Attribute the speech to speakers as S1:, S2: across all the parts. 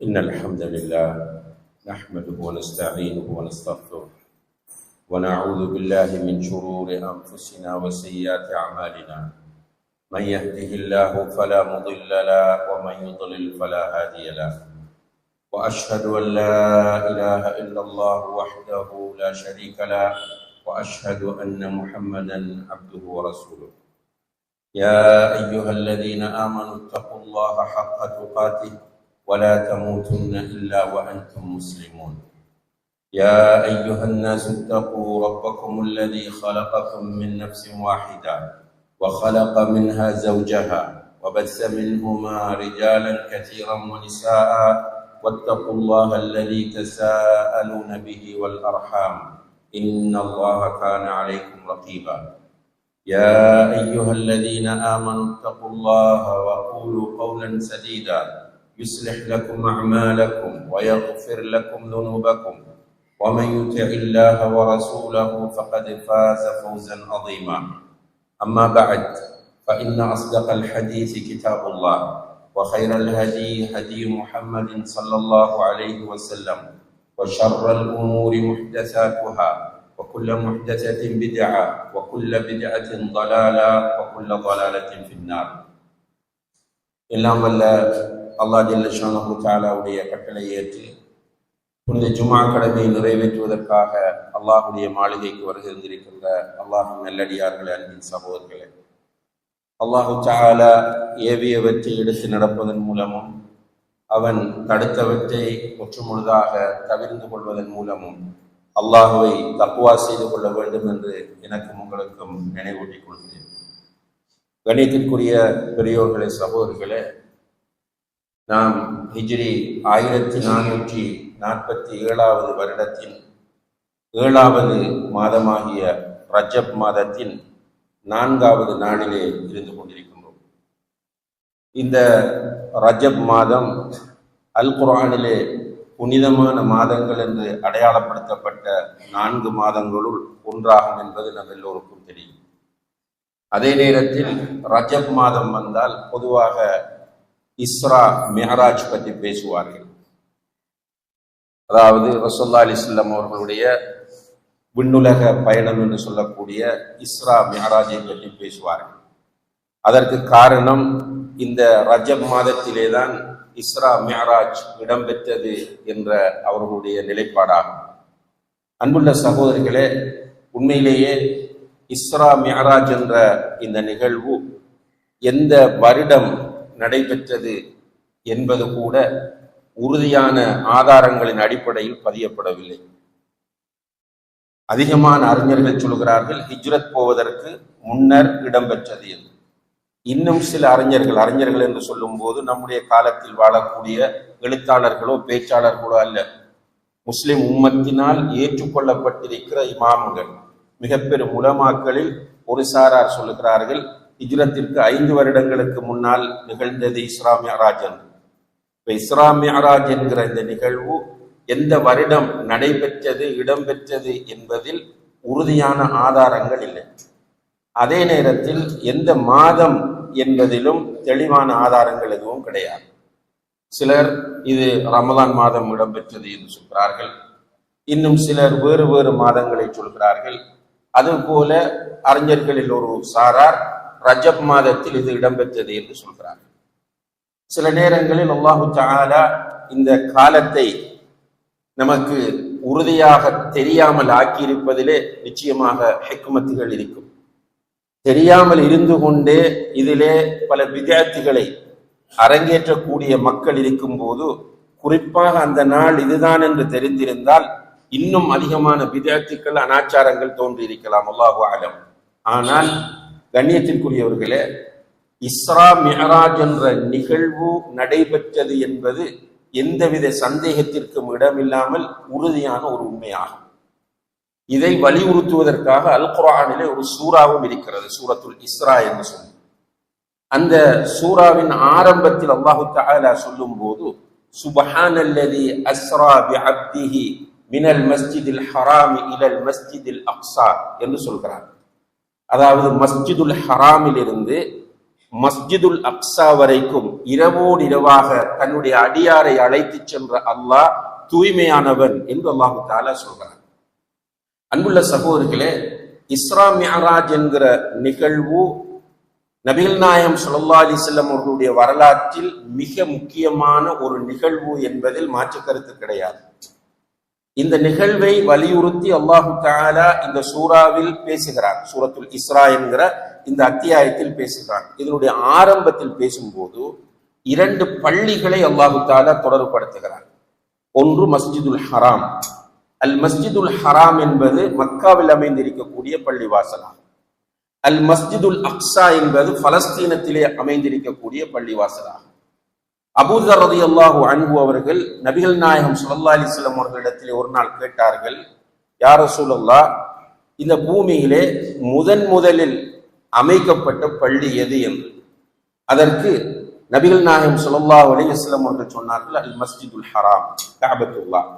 S1: إن الحمد لله نحمده ونستعينه ونستغفره ونعوذ بالله من شرور أنفسنا وسيئات أعمالنا. من يهده الله فلا مضل له ومن يضلل فلا هادي له. وأشهد أن لا إله إلا الله وحده لا شريك له وأشهد أن محمدا عبده ورسوله. يا أيها الذين آمنوا اتقوا الله حق تقاته ولا تموتن إلا وأنتم مسلمون. يا أيها الناس اتقوا ربكم الذي خلقكم من نفس واحدة وخلق منها زوجها وبث منهما رجالا كثيرا ونساء واتقوا الله الذي تساءلون به والأرحام إن الله كان عليكم رقيبا. يا أيها الذين آمنوا اتقوا الله وقولوا قولا سديدا يصلح لكم أعمالكم ويغفر لكم ذنوبكم ومن يطع الله ورسوله فقد فاز فوزا عظيما. أما بعد فإن أصدق الحديث كتاب الله وخير الهدي هدي محمد صلى الله عليه وسلم وشر الأمور محدثاتها وكل محدثة بدعة وكل بدعة ضلالة وكل ضلالة في النار. எல்லாம் வல்ல அல்லாஹ் ஜல்ல ஷானஹு தஆலாவுடைய கட்டளை ஏற்று புனித ஜும்ஆ கடமையை நிறைவேற்றுவதற்காக அல்லாஹ்வுடைய மாளிகைக்கு வருகின்றிருக்கின்ற அல்லாஹ்வின் நல்லடியார்களே, அன்பின் சகோதரர்களே, அல்லாஹு தஆலா ஏவியவற்றை எடுத்து நடப்பதன் மூலமும் அவன் தடுத்தவற்றை முற்றுமுழுதாக தவிர்ந்து கொள்வதன் மூலமும் அல்லாஹுவை தக்வா செய்து கொள்ள வேண்டும் என்று எனக்கும் உங்களுக்கும் நினைவூட்டிக் கொள்கிறேன். கணியத்திற்குரிய பெரியோர்களே, சகோதரர்களே, நாம் ஹிஜ்ரி 1447 வருடத்தின் 7வது மாதமாகிய ரஜப் மாதத்தின் 4வது நாளிலே இருந்து கொண்டிருக்கின்றோம். இந்த ரஜப் மாதம் அல் குர்ஆனிலே புனிதமான மாதங்கள் என்று அடையாளப்படுத்தப்பட்ட 4 மாதங்களுள் ஒன்றாகும் என்பது நம் எல்லோருக்கும் தெரியும். அதே நேரத்தில் ரஜப் மாதம் வந்தால் பொதுவாக இஸ்ரா மிஅராஜ் பற்றி பேசுவார்கள். அதாவது ரசூலுல்லாஹி அலைஹி வஸல்லம் அவர்களுடைய விண்ணுலக பயணம் என்று சொல்லக்கூடிய இஸ்ரா மிஅராஜை பற்றி பேசுவார்கள். அதற்கு காரணம் இந்த ரஜப் மாதத்திலே தான் இஸ்ரா மிஅராஜ் இடம்பெற்றது என்ற அவர்களுடைய நிலைப்பாடாகும். அன்புள்ள சகோதரர்களே, உண்மையிலேயே இஸ்ரா மிஅராஜ் என்ற இந்த நிகழ்வு எந்த வருடம் நடைபெற்றது என்பது கூட உறுதியான ஆதாரங்களின் அடிப்படையில் பதியப்படவில்லை. அதிகமான அறிஞர்கள் சொல்கிறார்கள் ஹிஜ்ரத் போவதற்கு முன்னர் இடம்பெற்றது என்று. இன்னும் சில அறிஞர்கள் என்று சொல்லும் போது நம்முடைய காலத்தில் வாழக்கூடிய எழுத்தாளர்களோ பேச்சாளர்களோ அல்ல, முஸ்லிம் உம்மத்தினால் ஏற்றுக்கொள்ளப்பட்டிருக்கிற இமாம்கள், மிக பெரும் உலமாக்களில் ஒரு சாரார் சொல்லுகிறார்கள் ஹிஜ்ரத்திற்கு 5 வருடங்களுக்கு முன்னால் நிகழ்ந்தது இஸ்ரா மிஅராஜ் என்று. இஸ்ரா மிஅராஜ் என்கிற இந்த நிகழ்வு எந்த வருடம் நடைபெற்றது, இடம்பெற்றது என்பதில் உறுதியான ஆதாரங்கள் இல்லை. அதே நேரத்தில் எந்த மாதம் என்பதிலும் தெளிவான ஆதாரங்கள் எதுவும் கிடையாது. சிலர் இது ரமலான் மாதம் இடம்பெற்றது என்று சொல்கிறார்கள், இன்னும் சிலர் வேறு வேறு மாதங்களை சொல்கிறார்கள். அதுபோல அறிஞர்களில் ஒரு சாரார் ரஜப் மாதத்தில் இது இடம்பெற்றது என்று சொல்கிறார்கள். சில நேரங்களில் அல்லாஹு தஆலா இந்த காலத்தை நமக்கு உறுதியாக தெரியாமல் ஆக்கியிருப்பதிலே நிச்சயமாக ஹிக்மத்துகள் இருக்கும். தெரியாமல் இருந்து கொண்டே இதிலே பல வித்யார்த்திகளை அரங்கேற்றக்கூடிய மக்கள் இருக்கும் போது, குறிப்பாக அந்த நாள் இதுதான் என்று தெரிந்திருந்தால் இன்னும் அதிகமான வித்யார்த்திகள் அனாச்சாரங்கள் தோன்றியிருக்கலாம், அல்லாஹு அலம். ஆனால் கண்ணியத்திற்குரியவர்களே, இஸ்ரா மிஅராஜ் என்ற நிகழ்வு நடைபெற்றது என்பது எந்தவித சந்தேகத்திற்கும் இடமில்லாமல் உறுதியான ஒரு உண்மையாகும். இதை வலியுறுத்துவதற்காக அல் குர்ஆனிலே ஒரு சூறாவும் இருக்கிறது, சூரத்துல் இஸ்ரா என்று சொல்லி. அந்த சூறாவின் ஆரம்பத்தில் அல்லாஹு தஆலா சொல்லும் போது சுப்ஹானல்லதி அஸ்ரா பிஅப்திஹி மினல் மஸ்ஜிதில் ஹராமி இலல் மஸ்ஜிதில் அக்ஸா என்று சொல்கிறார். அதாவது மஸ்ஜிதுல் ஹராமில் இருந்து மஸ்ஜிதுல் அக்ஸா வரைக்கும் இரவோடு இரவாக தன்னுடைய அடியாரை அழைத்து சென்ற அல்லாஹ் தூய்மையானவன் என்று அல்லாஹு தஆலா சொல்றார். அன்புள்ள சகோதரர்களே, இஸ்ரா மிஅராஜ் என்கிற நிகழ்வு நபிகள் நாயகம் ஸல்லல்லாஹு அலைஹி வஸல்லம் அவர்களுடைய வரலாற்றில் மிக முக்கியமான ஒரு நிகழ்வு என்பதில் மாற்று கருத்து கிடையாது. இந்த நிகழ்வை வலியுறுத்தி அல்லாஹு தஆலா இந்த சூறாவில் பேசுகிறார். சூரத்துல் இஸ்ரா என்கிற இந்த அத்தியாயத்தில் பேசுகிறார். இதனுடைய ஆரம்பத்தில் பேசும்போது 2 பள்ளிகளை அல்லாஹு தஆலா தொடர்புபடுத்துகிறார். ஒன்று மஸ்ஜிதுல் ஹராம். அல் மஸ்ஜிதுல் ஹராம் என்பது மக்காவில் அமைந்திருக்கக்கூடிய பள்ளிவாசலாகும். அல் மஸ்ஜிதுல் அக்ஸா என்பது பலஸ்தீனத்திலே அமைந்திருக்கக்கூடிய பள்ளிவாசலாகும். அபூ தர் ரலியல்லாஹு அன்ஹு அவர்கள் நபிகள் நாயகம் ஸல்லல்லாஹு அலைஹி வஸல்லம் அவர்களிடத்திலே ஒரு நாள் கேட்டார்கள், யா ரசூலல்லாஹ், இந்த பூமியிலே முதலில் அமைக்கப்பட்ட பள்ளி எது என்று. அதற்கு நபிகள் நாயகம் ஸல்லல்லாஹு அலைஹி வஸல்லம் அவர்கள் சொன்னார்கள், அல் மஸ்ஜிதுல் ஹராம், கஅபத்துல்லாஹ்.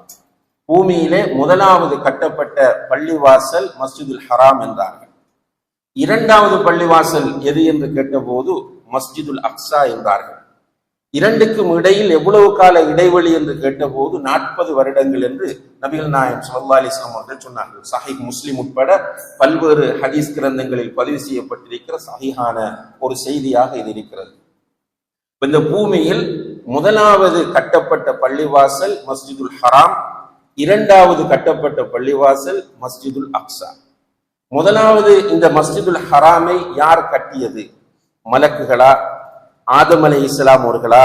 S1: பூமியிலே முதலாவது கட்டப்பட்ட பள்ளிவாசல் மஸ்ஜிதுல் ஹராம் என்றார்கள். இரண்டாவது பள்ளிவாசல் எது என்று கேட்டபோது மஸ்ஜிதுல் அக்ஸா என்றார்கள். இரண்டுக்கும் இடையில் எவ்வளவு கால இடைவெளி என்று கேட்டபோது 40 வருடங்கள் என்று நபிகள் நாயகம் ஸல்லல்லாஹு அலைஹி வஸல்லம் அவர்கள் சொன்னார்கள். சஹீஹ் முஸ்லிம் உட்பட பல்வேறு ஹதீஸ் கிரந்தங்களில் பதிவு செய்யப்பட்டிருக்கிற சஹீஹான ஒரு செய்தியாக இது இருக்கிறது. இந்த பூமியில் முதலாவது கட்டப்பட்ட பள்ளிவாசல் மஸ்ஜிதுல் ஹராம், இரண்டாவது கட்டப்பட்ட பள்ளிவாசல் மஸ்ஜிதுல் அக்ஸா. முதலாவது இந்த மஸ்ஜிதுல் ஹராமை யார் கட்டியது? மலக்குகளா, ஆதம் அலைஹிஸ்ஸலாம் அவர்களா,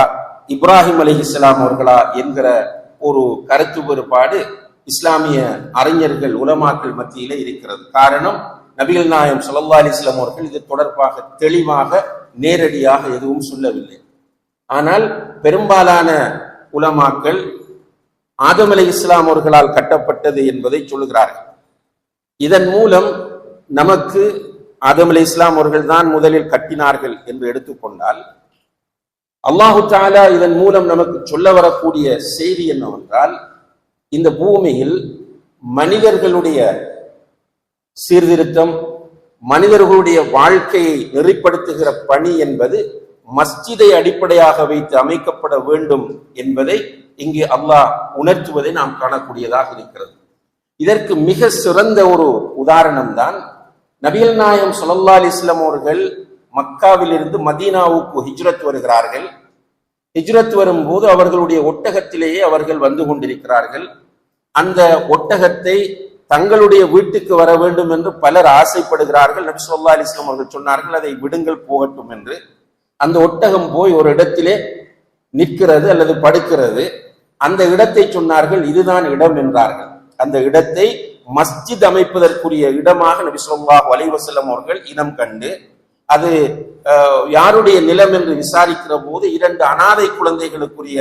S1: இப்ராஹிம் அலைஹிஸ்ஸலாம் அவர்களா என்கிற ஒரு கருத்து வேறுபாடு இஸ்லாமிய அறிஞர்கள் உலமாக்கள் மத்தியிலே இருக்கிறது. காரணம், நபிகள் நாயகம் ஸல்லல்லாஹு அலைஹி வஸல்லம் அவர்கள் இது தொடர்பாக தெளிவாக நேரடியாக எதுவும் சொல்லவில்லை. ஆனால் பெரும்பாலான உலமாக்கள் ஆதம் அலைஹிஸ்ஸலாம் அவர்களால் கட்டப்பட்டது என்பதை சொல்லுகிறார்கள். இதன் மூலம் நமக்கு ஆதம் அலைஹிஸ்ஸலாம் அவர்கள் தான் முதலில் கட்டினார்கள் என்று எடுத்துக்கொண்டால், அல்லாஹு தஆலா இதன் மூலம் நமக்கு சொல்ல வரக்கூடிய செய்தி என்னவென்றால், இந்த பூமியில் மனிதர்களுடைய சீர்திருத்தம், மனிதர்களுடைய வாழ்க்கையை நெறிப்படுத்துகிற பணி என்பது மஸ்ஜிதை அடிப்படையாக வைத்து அமைக்கப்பட வேண்டும் என்பதை இங்கே அல்லாஹ் உணர்த்துவதை நாம் காணக்கூடியதாக இருக்கிறது. இதற்கு மிக சிறந்த ஒரு உதாரணம் தான் நபிகள் நாயகம் ஸல்லல்லாஹு அலைஹி வஸல்லம் அவர்கள் மக்காவில் இருந்து மதீனாவுக்கு ஹிஜ்ரத் வருகிறார்கள். ஹிஜ்ரத் வரும்போது அவர்களுடைய ஒட்டகத்திலேயே அவர்கள் வந்து கொண்டிருக்கிறார்கள். அந்த ஒட்டகத்தை தங்களுடைய வீட்டுக்கு வர வேண்டும் என்று பலர் ஆசைப்படுகிறார்கள். நபி ஸல்லல்லாஹு அலைஹி வஸல்லம் அவர்கள் சொன்னார்கள், அதை விடுங்கள், போகட்டும் என்று. அந்த ஒட்டகம் போய் ஒரு இடத்திலே நிற்கிறது அல்லது படுக்கிறது. அந்த இடத்தை சொன்னார்கள், இதுதான் இடம் என்றார்கள். அந்த இடத்தை மஸ்ஜித் அமைப்பதற்குரிய இடமாக நபி ஸல்லல்லாஹு அலைஹி வஸல்லம் அவர்கள் இனம் கண்டு, அது யாருடைய நிலம் என்று விசாரிக்கிற போது 2 அனாதை குழந்தைகளுக்குரிய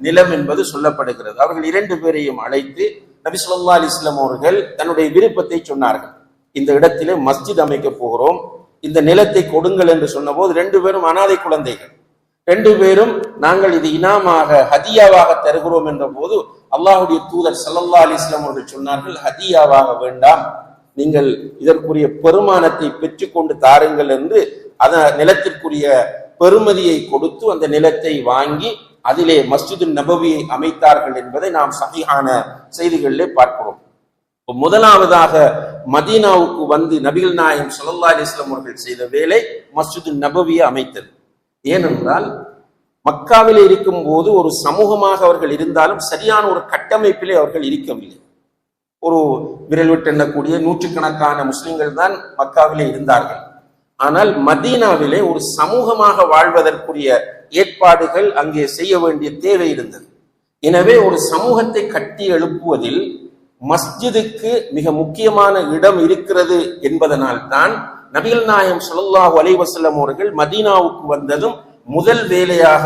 S1: நிலம் என்பது சொல்லப்படுகிறது. அவர்கள் 2 பேரையும் அழைத்து நபி ஸல்லல்லாஹு அலைஹி வஸல்லம் அவர்கள் தன்னுடைய விருப்பத்தை சொன்னார்கள். இந்த இடத்திலே மஸ்ஜித் அமைக்க போகிறோம், இந்த நிலத்தை கொடுங்கள் என்று சொன்னபோது 2 பேரும் அனாதை குழந்தைகள். 2 பேரும் நாங்கள் இது இனாமாக ஹதியாவாக தருகிறோம் என்ற போது அல்லாஹ்வுடைய தூதர் ஸல்லல்லாஹு அலைஹி வஸல்லம் அவர்கள் சொன்னார்கள், ஹதியாவாக வேண்டாம், நீங்கள் இதற்குரிய பெருமானத்தை பெற்றுக்கொண்டு தாருங்கள் என்று அந்த நிலத்திற்குரிய பெருமதியை கொடுத்து அந்த நிலத்தை வாங்கி அதிலே மஸ்ஜிது நபவியை அமைத்தார்கள் என்பதை நாம் சஹீஹான செய்திகளிலே பார்க்கிறோம். முதலாவதாக மதீனாவுக்கு வந்து நபிகள் நாயகம் ஸல்லல்லாஹு அலைஹி வஸல்லம் அவர்கள் செய்த வேலை மஸ்ஜிது நபவியை அமைத்தது. ஏனென்றால் மக்காவிலே இருக்கும் போது ஒரு சமூகமாக அவர்கள் இருந்தாலும் சரியான ஒரு கட்டமைப்பிலே அவர்கள் இருக்கவில்லை. ஒரு விரல் விட்டு எண்ணக்கூடிய 100கணக்கான முஸ்லிம்கள் தான் மக்காவிலே இருந்தார்கள். ஆனால் மதீனாவிலே ஒரு சமூகமாக வாழ்வதற்குரிய ஏற்பாடுகள் அங்கே செய்ய வேண்டிய தேவை இருந்தது. எனவே ஒரு சமூகத்தை கட்டி எழுப்புவதில் மஸ்ஜிதுக்கு மிக முக்கியமான இடம் இருக்கிறது என்பதனால் தான் நபிகள் நாயகம் ஸல்லல்லாஹு அலைஹி வஸல்லம் அவர்கள் மதீனாவுக்கு வந்ததும் முதல் வேலையாக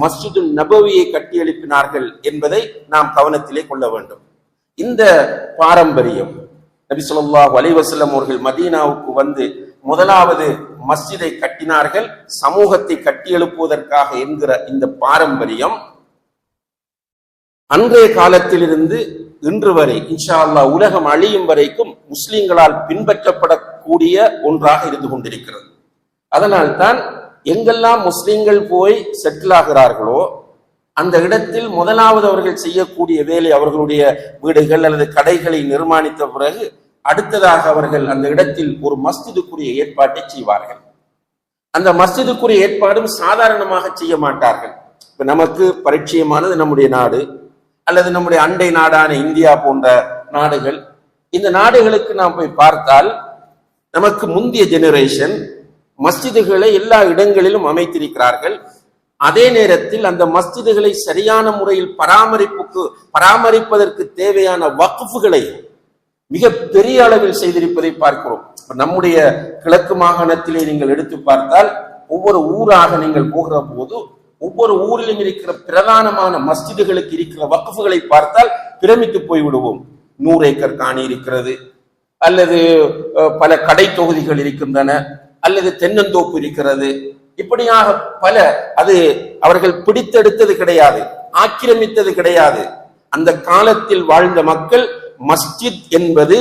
S1: மஸ்ஜிது நபவியை கட்டி எழுப்பினார்கள் என்பதை நாம் கவனத்திலே கொள்ள வேண்டும். இந்த பாரம்பரியம், நபி ஸல்லல்லாஹு அலைஹி வஸல்லம் அவர்கள் மதீனாவுக்கு வந்து முதலாவது மஸ்ஜிதை கட்டினார்கள் சமூகத்தை கட்டி எழுப்புவதற்காக என்கிற இந்த பாரம்பரியம் அன்றைய காலத்திலிருந்து இன்று வரை இன்ஷா அல்லாஹ் உலகம் அழியும் வரைக்கும் முஸ்லிம்களால் பின்பற்றப்படக்கூடிய ஒன்றாக இருந்து கொண்டிருக்கிறது. அதனால் தான் எங்கெல்லாம் முஸ்லிம்கள் போய் செட்டில் ஆகிறார்களோ அந்த இடத்தில் முதலாவது அவர்கள் செய்யக்கூடிய வேலை, அவர்களுடைய வீடுகள் அல்லது கடைகளை நிர்மாணித்த பிறகு அடுத்ததாக அவர்கள் அந்த இடத்தில் ஒரு மஸ்ஜிதுக்குரிய ஏற்பாட்டை செய்வார்கள். அந்த மஸ்ஜிதுக்குரிய ஏற்பாடும் சாதாரணமாக செய்ய மாட்டார்கள். இப்ப நமக்கு பரிச்சயமானது நம்முடைய நாடு அல்லது நம்முடைய அண்டை நாடான இந்தியா போன்ற நாடுகள். இந்த நாடுகளுக்கு நாம் போய் பார்த்தால் நமக்கு முந்தைய ஜெனரேஷன் மஸ்ஜிதுகளை எல்லா இடங்களிலும் அமைத்திருக்கிறார்கள். அதே நேரத்தில் அந்த மஸ்ஜிதுகளை சரியான முறையில் பராமரிப்பதற்கு தேவையான வக்ஃபுகளை மிக பெரிய அளவில் செய்திருப்பதை பார்க்கிறோம். நம்முடைய கிழக்கு மாகாணத்திலே நீங்கள் எடுத்து பார்த்தால் ஒவ்வொரு ஊராக நீங்கள் போகிற போது ஒவ்வொரு ஊரிலும் இருக்கிற பிரதானமான மஸ்ஜிதுகளுக்கு இருக்கிற வக்ஃபுகளை பார்த்தால் பிரமித்து போய்விடுவோம். 100 ஏக்கர் காணி இருக்கிறது, அல்லது பல கடை தொகுதிகள் இருக்கின்றன, அல்லது தென்னந்தோப்பு இருக்கிறது. இப்படியாக பல, அது அவர்கள் பிடித்தெடுத்தது கிடையாது, ஆக்கிரமித்தது கிடையாது. அந்த காலத்தில் வாழ்ந்த மக்கள் மஸ்ஜித் என்பது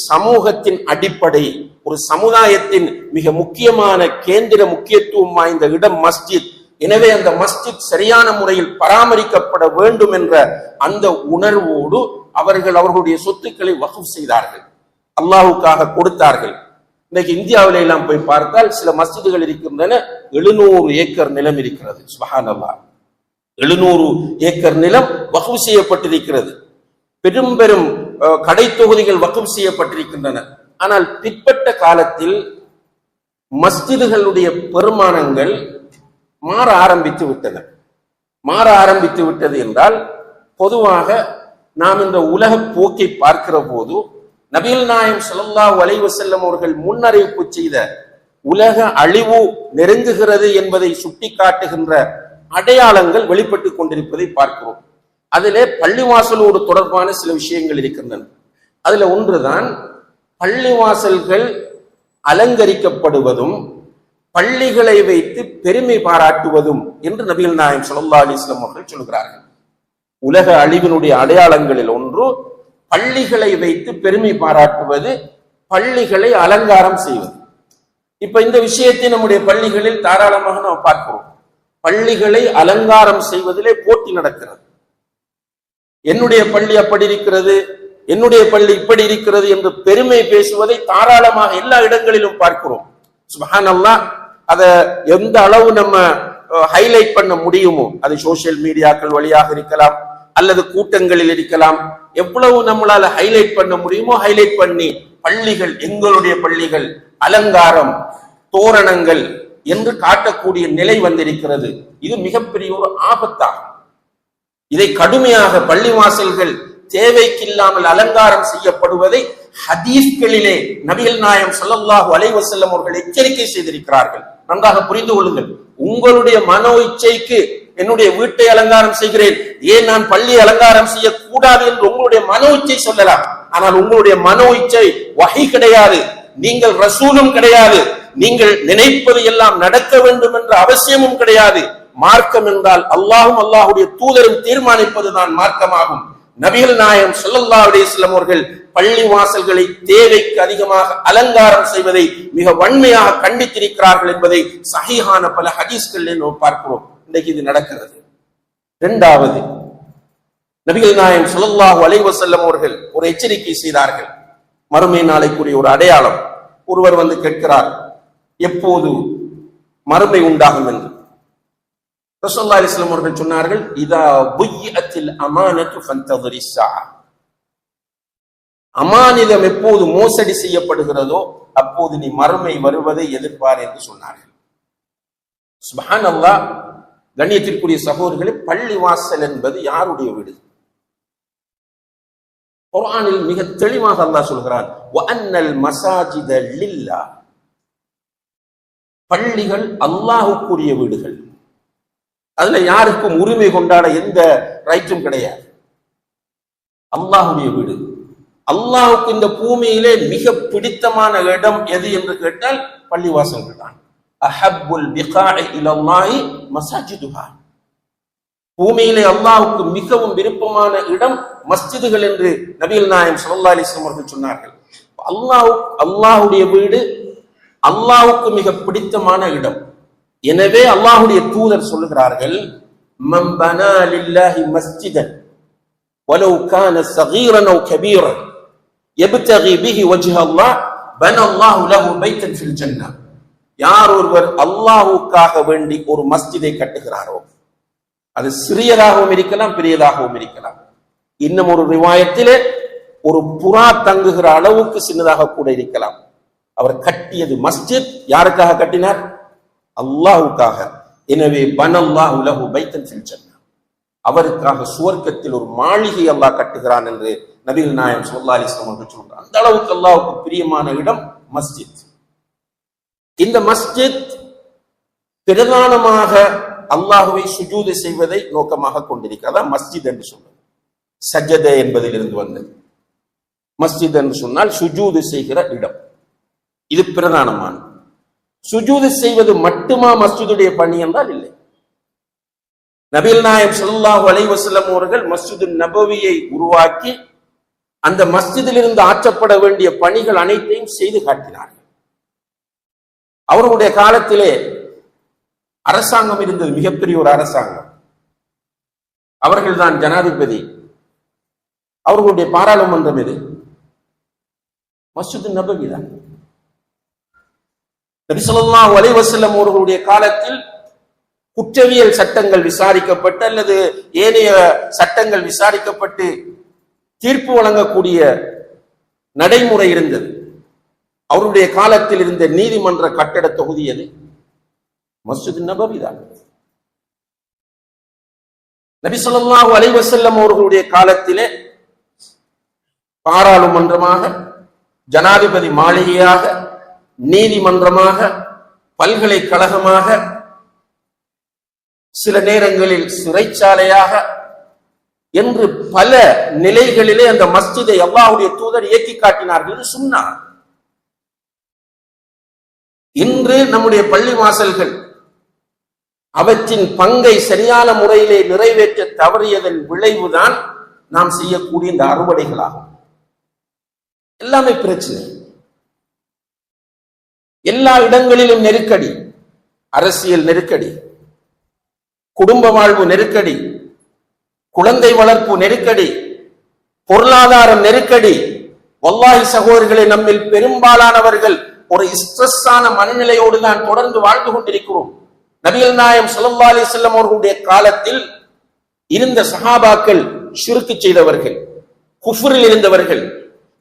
S1: சமூகத்தின் அடிப்படை, ஒரு சமுதாயத்தின் மிக முக்கியமான கேந்திர முக்கியத்துவம் வாய்ந்த இடம் மஸ்ஜித். எனவே அந்த மஸ்ஜித் சரியான முறையில் பராமரிக்கப்பட வேண்டும் என்ற அந்த உணர்வோடு அவர்கள் அவர்களுடைய சொத்துக்களை வக்ஃப் செய்தார்கள், அல்லாஹ்வுக்காக கொடுத்தார்கள். இன்னைக்கு இந்தியாவில எல்லாம் போய் பார்த்தால் சில மஸ்ஜிதுகள் இருக்கின்றன, 700 ஏக்கர் நிலம் இருக்கிறது. சுப்ஹானல்லாஹ், 700 ஏக்கர் நிலம் வக்ஃப் செய்யப்பட்டிருக்கிறது. பெரும் பெரும் கடை தொகுதிகள் வக்ஃப் செய்யப்பட்டிருக்கின்றன. ஆனால் பிற்பட்ட காலத்தில் மஸ்ஜிதுகளுடைய பெருமானங்கள் மாற ஆரம்பித்து விட்டது என்றால், பொதுவாக நாம் இந்த உலக போக்கை பார்க்கிற போது நபிகள் நாயகம் ஸல்லல்லாஹு அலைஹி வஸல்லம் அவர்கள் முன்னறிவிப்பு செய்த உலக அழிவு நெருங்குகிறது என்பதை சுட்டிக்காட்டுகின்ற அடையாளங்கள் வெளிப்பட்டு கொண்டிருப்பதை பார்க்கிறோம். அதிலே பள்ளிவாசலோடு தொடர்பான சில விஷயங்கள் இருக்கின்றன. அதுல ஒன்றுதான் பள்ளிவாசல்கள் அலங்கரிக்கப்படுவதும் பள்ளிகளை வைத்து பெருமை பாராட்டுவதும் என்று நபிகள் நாயகம் ஸல்லல்லாஹு அலைஹி வஸல்லம் அவர்கள் சொல்கிறார்கள். உலக அழிவினுடைய அடையாளங்களில் ஒன்று பள்ளிகளை வைத்து பெருமை பாராட்டுவது, பள்ளிகளை அலங்காரம் செய்வது. இப்ப இந்த விஷயத்தை நம்முடைய பள்ளிகளில் தாராளமாக நாம் பார்க்கிறோம். பள்ளிகளை அலங்காரம் செய்வதிலே போட்டி நடக்கிறது. என்னுடைய பள்ளி அப்படி இருக்கிறது, என்னுடைய பள்ளி இப்படி இருக்கிறது என்று பெருமை பேசுவதை தாராளமாக எல்லா இடங்களிலும் பார்க்கிறோம். சுப்ஹானல்லாஹ், அதை எந்த அளவு நம்ம ஹைலைட் பண்ண முடியுமோ, அது சோசியல் மீடியாக்கள் வழியாக இருக்கலாம் அல்லது கூட்டங்களில் இருக்கலாம், எவ்வளவு நம்மளால ஹைலைட் பண்ண முடியுமோ ஹைலைட் பண்ணி பள்ளிகள், எங்களுடைய பள்ளிகள் அலங்காரம், தோரணங்கள் என்று காட்டக்கூடிய நிலை வந்திருக்கிறது. இது மிகப்பெரிய ஒரு ஆபத்தாகும். இதை கடுமையாக பள்ளிவாசல்கள் தேவைக்கில்லாமல் அலங்காரம் செய்யப்படுவதை ஹதீஸ்களிலே நபிகள் நாயகம் ஸல்லல்லாஹு அலைஹி வஸல்லம் அவர்கள் எச்சரிக்கை செய்திருக்கிறார்கள். நன்றாக புரிந்து கொள்ளுங்கள். உங்களுடைய மனோ இச்சைக்கு என்னுடைய வீட்டை அலங்காரம் செய்கிறேன், ஏன் நான் பள்ளி அலங்காரம் செய்யக்கூடாது என்று உங்களுடைய மனோ இச்சை சொல்லலாம். ஆனால் உங்களுடைய மனோ இச்சை வஹி கிடையாது, நீங்கள் ரசூலும் கிடையாது, நீங்கள் நினைப்பது எல்லாம் நடக்க வேண்டும் என்ற அவசியமும் கிடையாது. மார்க்கம் என்றால் அல்லாஹும் அல்லாஹுடைய தூதரும் தீர்மானிப்பதுதான் மார்க்கமாகும். நபிகள் நாயகம் ஸல்லல்லாஹு அலைஹி வஸல்லம் அவர்கள் பள்ளி வாசல்களை தேவைக்கு அதிகமாக அலங்காரம் செய்வதை மிக வன்மையாக கண்டித்திருக்கிறார்கள் என்பதை சஹீஹான பல ஹதீஸ்களில் நாம் பார்க்கிறோம். இன்றைக்கு இது நடக்கிறது. இரண்டாவது, நபிகள் நாயகம் ஸல்லல்லாஹு அலைஹி வஸல்லம் அவர்கள் ஒரு எச்சரிக்கை செய்தார்கள், மறுமை நாளைக்குரிய ஒரு அடையாளம். ஒருவர் வந்து கேட்கிறார், எப்போது மறுமை உண்டாகும் என்று. ரசூலுல்லாஹி ஸல்லல்லாஹு அலைஹி வஸல்லம் அவர்கள் சொன்னார்கள், இதா புய்யத்தில் அமானத்து ஃபந்தظிரி ஸாஅ, அமானிதம் எப்போது மோசடி செய்யப்படுகிறதோ அப்போது நீ மறுமை வருவதை எதிர்பார் என்று சொன்னார்கள். சுப்ஹானல்லாஹ், கண்ணியத்திற்குரிய சகோதரர்களே, பள்ளி வாசல் என்பது யாருடைய வீடு? குர்ஆனில் மிக தெளிவாக அல்லாஹ் சொல்கிறான், வஅன்னல் மஸாஜித லில்லாஹ், பள்ளிகள் அல்லாஹ்வுக்குரிய வீடுகள். அதுல யாருக்கும் உரிமை கொண்டாட எந்த ரைட்டும் கிடையாது. அல்லாஹ்வுடைய வீடு. அல்லாஹ்வுக்கு இந்த பூமியிலே மிக பிடித்தமான இடம் எது என்று கேட்டால் பள்ளிவாசல்கள் தான். அஹப்புல் பிகாஇ இலல்லாஹி மஸாஜிதுஹா, பூமியிலே அல்லாஹ்வுக்கு மிகவும் விருப்பமான இடம் மஸ்ஜிதுகள் என்று நபிகள் நாயகம் ஸல்லல்லாஹு அலைஹி வஸல்லம் அவர்கள் சொன்னார்கள். அல்லாஹ்வுடைய வீடு அல்லாஹ்வுக்கு மிக பிடித்தமான இடம். எனவே அல்லாஹ்வுடைய தூதர் சொல்லுகிறார்கள், மன் பனா லில்லாஹி மஸ்ஜிதன் வலவ் கான ஸகீரன் அவ் கபீரன் யப்தகி பிஹி வஜ்ஹ அல்லாஹ் பன அல்லாஹு லஹு பைத்தன் ஃபில் ஜன்னah. யார் ஒருவர் அல்லாஹ்வுக்காக வேண்டி ஒரு மஸ்ஜிதை கட்டுகிறாரோ, அது சிறியதாகவும் இருக்கலாம் பெரியதாகவும் இருக்கலாம். இன்னும் ஒரு ரிவாயத்திலே ஒரு புறா தங்குகிற அளவுக்கு சின்னதாக கூட இருக்கலாம். அவர் கட்டியது மஸ்ஜித். யாருக்காக கட்டினார்? அல்லாஹ்வுக்காக. எனவே பனல்லாஹு லஹு பைத்தன் ஃபில் ஜன்னah, அவருக்காக சுவர்க்கத்தில் ஒரு மாளிகை அல்லாஹ் கட்டுகிறான் என்று நபிகள் நாயகம் ஸல்லல்லாஹு அலைஹி வஸல்லம் அவர்கள் சொல்றாங்க. அந்த அளவுக்கு அல்லாஹ்வுக்கு பிரியமான இடம் மஸ்ஜித். இந்த மஸ்ஜித் பிரதானமாக அல்லாஹ்வை சுஜூது செய்வதை நோக்கமாக கொண்டிருக்கிறதா மஸ்ஜித் என்று சொல்வது. சஜ்ஜத என்பதிலிருந்து வந்தது. மஸ்ஜித் என்று சொன்னால் சுஜூது செய்கிற இடம். இது பிரதானமான. சுஜூது செய்வது மட்டுமா மஸ்ஜிதுடைய பணி என்றால் இல்லை. நபிகள் நாயகம் ஸல்லல்லாஹு அலைஹி வஸல்லம் அவர்கள் மஸ்ஜிது நபவியை உருவாக்கி அந்த மஸ்ஜிதிலிருந்து ஆற்றப்பட வேண்டிய பணிகள் அனைத்தையும் செய்து காட்டினார்கள். அவர்களுடைய காலத்திலே அரசாங்கம் இருந்தது, மிகப்பெரிய ஒரு அரசாங்கம். அவர்கள்தான் ஜனாதிபதி. அவர்களுடைய பாராளுமன்றம் எது? மஸ்ஜிது நபவி தான். நபி ஸல்லல்லாஹு அலைஹி வஸல்லம் அவர்களுடைய காலத்தில் குற்றவியல் சட்டங்கள் விசாரிக்கப்பட்டு அல்லது ஏனைய சட்டங்கள் விசாரிக்கப்பட்டு தீர்ப்பு வழங்கக்கூடிய நடைமுறை இருந்தது. அவருடைய காலத்தில் இருந்த நீதிமன்ற கட்டட தொகுதி எது? மஸ்ஜித் நபவி தான். நபி ஸல்லல்லாஹு அலைஹி வஸல்லம் அவர்களுடைய காலத்திலே பாராளுமன்றமாக, ஜனாதிபதி மாளிகையாக, நீதிமன்றமாக, பல்கலைக்கழகமாக, சில நேரங்களில் சிறைச்சாலையாக என்று பல நிலைகளிலே அந்த மஸ்ஜிதை அல்லாஹ்வுடைய தூதர் இயக்கி காட்டினார்கள். இது சுன்னா. இன்று நம்முடைய பள்ளி வாசல்கள் அவற்றின் பங்கை சரியான முறையிலே நிறைவேற்ற தவறியதன் விளைவுதான் நாம் செய்யக்கூடிய இந்த அறுவடைகளாகும். எல்லாமே பிரச்சனை. எல்லா இடங்களிலும் நெருக்கடி, அரசியல் நெருக்கடி, குடும்ப வாழ்வு நெருக்கடி, குழந்தை வளர்ப்பு நெருக்கடி, பொருளாதார நெருக்கடி. வல்லாஹி சகோதரர்களே, நம்மில் பெரும்பாலானவர்கள் ஒரு ஸ்ட்ரெஸ்ஸான மனநிலையோடு தான் தொடர்ந்து வாழ்ந்து கொண்டிருக்கிறோம். நபிகள் நாயகம் ஸல்லல்லாஹு அலைஹி வஸல்லம் அவர்களுடைய காலத்தில் இருந்த சஹாபாக்கள் ஷிர்க் செய்தவர்கள், குஃப்ரில் இருந்தவர்கள்,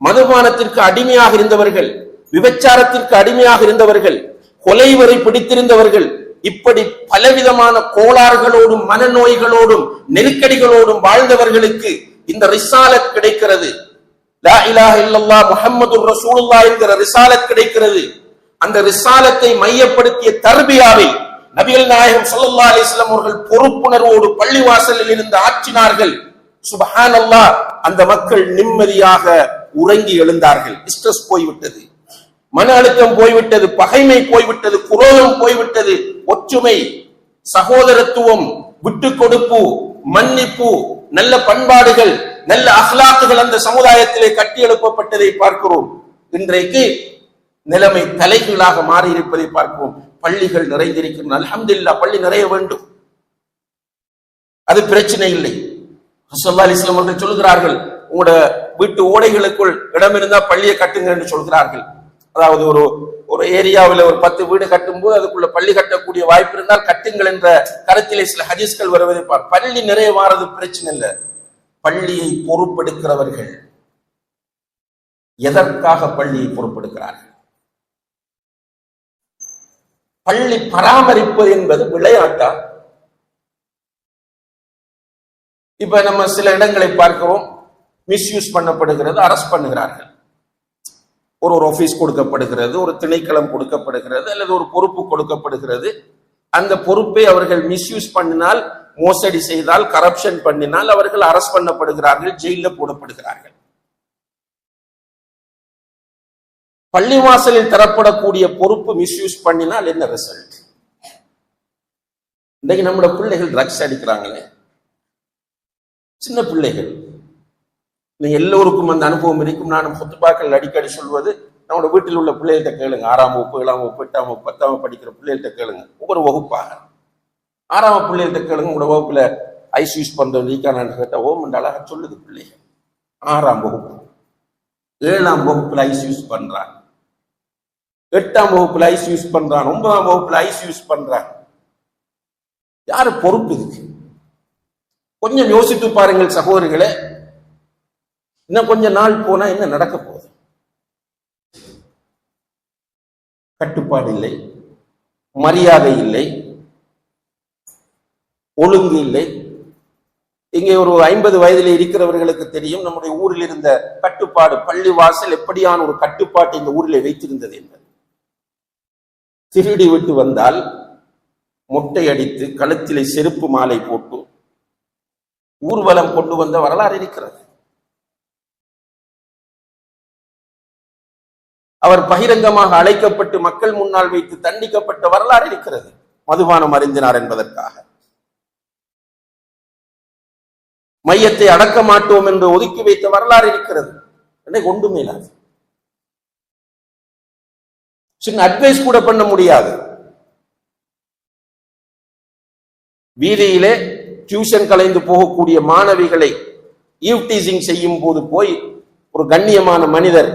S1: மதுபானத்திற்கு அடிமையாக இருந்தவர்கள், விபச்சாரத்திற்கு அடிமையாக இருந்தவர்கள், கொலைவரை பிடித்திருந்தவர்கள், இப்படி பலவிதமான கோளாறுகளோடும் மனநோய்களோடும் நெருக்கடிகளோடும் வாழ்ந்தவர்களுக்கு இந்த ரிசாலத் கிடைக்கிறது. லா இலாஹ இல்லல்லாஹ் முஹம்மதுர் ரசூலுல்லாஹ் என்கிற ரிசாலத் கிடைக்கிறது. அந்த ரிசாலத்தை மையப்படுத்திய தர்பியாவை நபிகள் நாயகம் ஸல்லல்லாஹு அலைஹி வஸல்லம் அவர்கள் பொறுப்புணர்வோடு பள்ளிவாசலில் இருந்து ஆற்றினார்கள். சுப்ஹானல்லாஹ், அந்த மக்கள் நிம்மதியாக உறங்கி எழுந்தார்கள். ஸ்ட்ரெஸ் போய்விட்டது, மன அழுத்தம் போய்விட்டது, பகைமை போய்விட்டது, குரோதம் போய்விட்டது. ஒற்றுமை, சகோதரத்துவம், விட்டு கொடுப்பு, மன்னிப்பு, நல்ல பண்பாடுகள், நல்ல அஹ்லாக்குகள் அந்த சமுதாயத்திலே கட்டி எழுப்பப்பட்டதை பார்க்கிறோம். இன்றைக்கு நிலைமை தலைகீழாக மாறி இருப்பதை பார்க்கிறோம். பள்ளிகள் நிறைந்திருக்கின்றன. அல்ஹம்துலில்லாஹ், பள்ளி நிறைய வேண்டும், அது பிரச்சனை இல்லை. ஸல்லல்லாஹு அலைஹி வஸல்லம் அவர்கள் சொல்கிறார்கள், உங்களோட வீட்டு ஓடைகளுக்குள் இடம் இருந்தா பள்ளியை கட்டுங்க என்று சொல்கிறார்கள். அதாவது ஒரு ஏரியாவில் ஒரு 10 வீடு கட்டும்போது அதுக்குள்ள பள்ளி கட்டக்கூடிய வாய்ப்பு இருந்தால் கட்டுங்கள் என்ற கருத்திலே சில ஹதீஸ்கள் வருவதை பார். பள்ளி நிறைய மாறது பிரச்சனை இல்லை. பள்ளியை பொறுப்பெடுக்கிறவர்கள் எதற்காக பள்ளியை பொறுப்பெடுக்கிறார்கள்? பள்ளி பராமரிப்பது என்பது விளையாட்டா? இப்ப நம்ம சில இடங்களை பார்க்கிறோம், மிஸ்யூஸ் பண்ணப்படுகிறது, அரெஸ்ட் பண்ணுகிறார்கள். ஒரு ஆபீஸ் கொடுக்கப்படுகிறது, ஒரு திணைக்களம் கொடுக்கப்படுகிறது, அல்லது ஒரு பொறுப்பு கொடுக்கப்படுகிறது. அந்த பொறுப்பை அவர்கள் மிஸ்யூஸ் பண்ணினால், மோசடி செய்தால், கரப்ஷன் பண்ணினால் அவர்கள் அரெஸ்ட் பண்ணப்படுகிறார்கள், ஜெயிலில் போடப்படுகிறார்கள். பள்ளிவாசலில் தரப்படக்கூடிய பொறுப்பு மிஸ்யூஸ் பண்ணினால் என்ன ரிசல்ட்? இன்னைக்கு நம்முடைய பிள்ளைகள் ட்ரக்ஸ் அடிக்கிறாங்களே, சின்ன பிள்ளைகள். எல்லோருக்கும் அந்த அனுபவம் இருக்கும். நான் ஹுத்பாக்கள் அடிக்கடி சொல்வது, நம்மளோட வீட்டில் உள்ள பிள்ளைகள்கிட்ட கேளுங்க, 6ஆம் வகுப்பு 7ஆம் வகுப்பு 8ஆம் வகுப்பு 10ஆம் வகுப்பு படிக்கிற பிள்ளைகள்கிட்ட கேளுங்க, ஒவ்வொரு வகுப்பாக 6ஆம் பிள்ளைகள்கிட்ட கேளுங்க, உங்களோட வகுப்புல ஐஸ் யூஸ் பண்றது நீக்கானு கேட்ட ஓம் அழகா சொல்லுது பிள்ளைகள். 6ஆம் வகுப்பு 7ஆம் வகுப்புல ஐஸ் யூஸ் பண்றான், 8ஆம் வகுப்புல ஐஸ் யூஸ் பண்றான், 9ஆம் வகுப்புல ஐஸ் யூஸ் பண்றான். யாரு பொறுப்பு இதுக்கு? கொஞ்சம் யோசித்து பாருங்கள் சகோதரிகளே. இன்னும் கொஞ்ச நாள் போனா என்ன நடக்க போகுது? கட்டுப்பாடு இல்லை, மரியாதை இல்லை, ஒழுங்கு இல்லை. இங்கே ஒரு 50 வயதில் இருக்கிறவர்களுக்கு தெரியும் நம்முடைய ஊரில் இருந்த கட்டுப்பாடு. பள்ளி வாசல் எப்படியான ஒரு கட்டுப்பாட்டை இந்த ஊரில் வைத்திருந்தது என்பது. திருடி விட்டு வந்தால் மொட்டை அடித்து கழுத்திலே செருப்பு மாலை போட்டு ஊர்வலம் கொண்டு வந்த வரலாறு இருக்கிறது. அவர் பகிரங்கமாக அழைக்கப்பட்டு மக்கள் முன்னால் வைத்து தண்டிக்கப்பட்ட வரலாறு இருக்கிறது, மதுபானம் அருந்தினார் என்பதற்காக. மையத்தை அடக்க மாட்டோம் என்று ஒதுக்கி வைத்த வரலாறு இருக்கிறது. என்னை ஒன்றுமே இல்லாது. சின்ன அட்வைஸ் கூட பண்ண முடியாது. வீதியிலே டியூஷன் கலைந்து போகக்கூடிய மாணவிகளை ஈவ்டீசிங் செய்யும் போது போய் ஒரு கண்ணியமான மனிதர்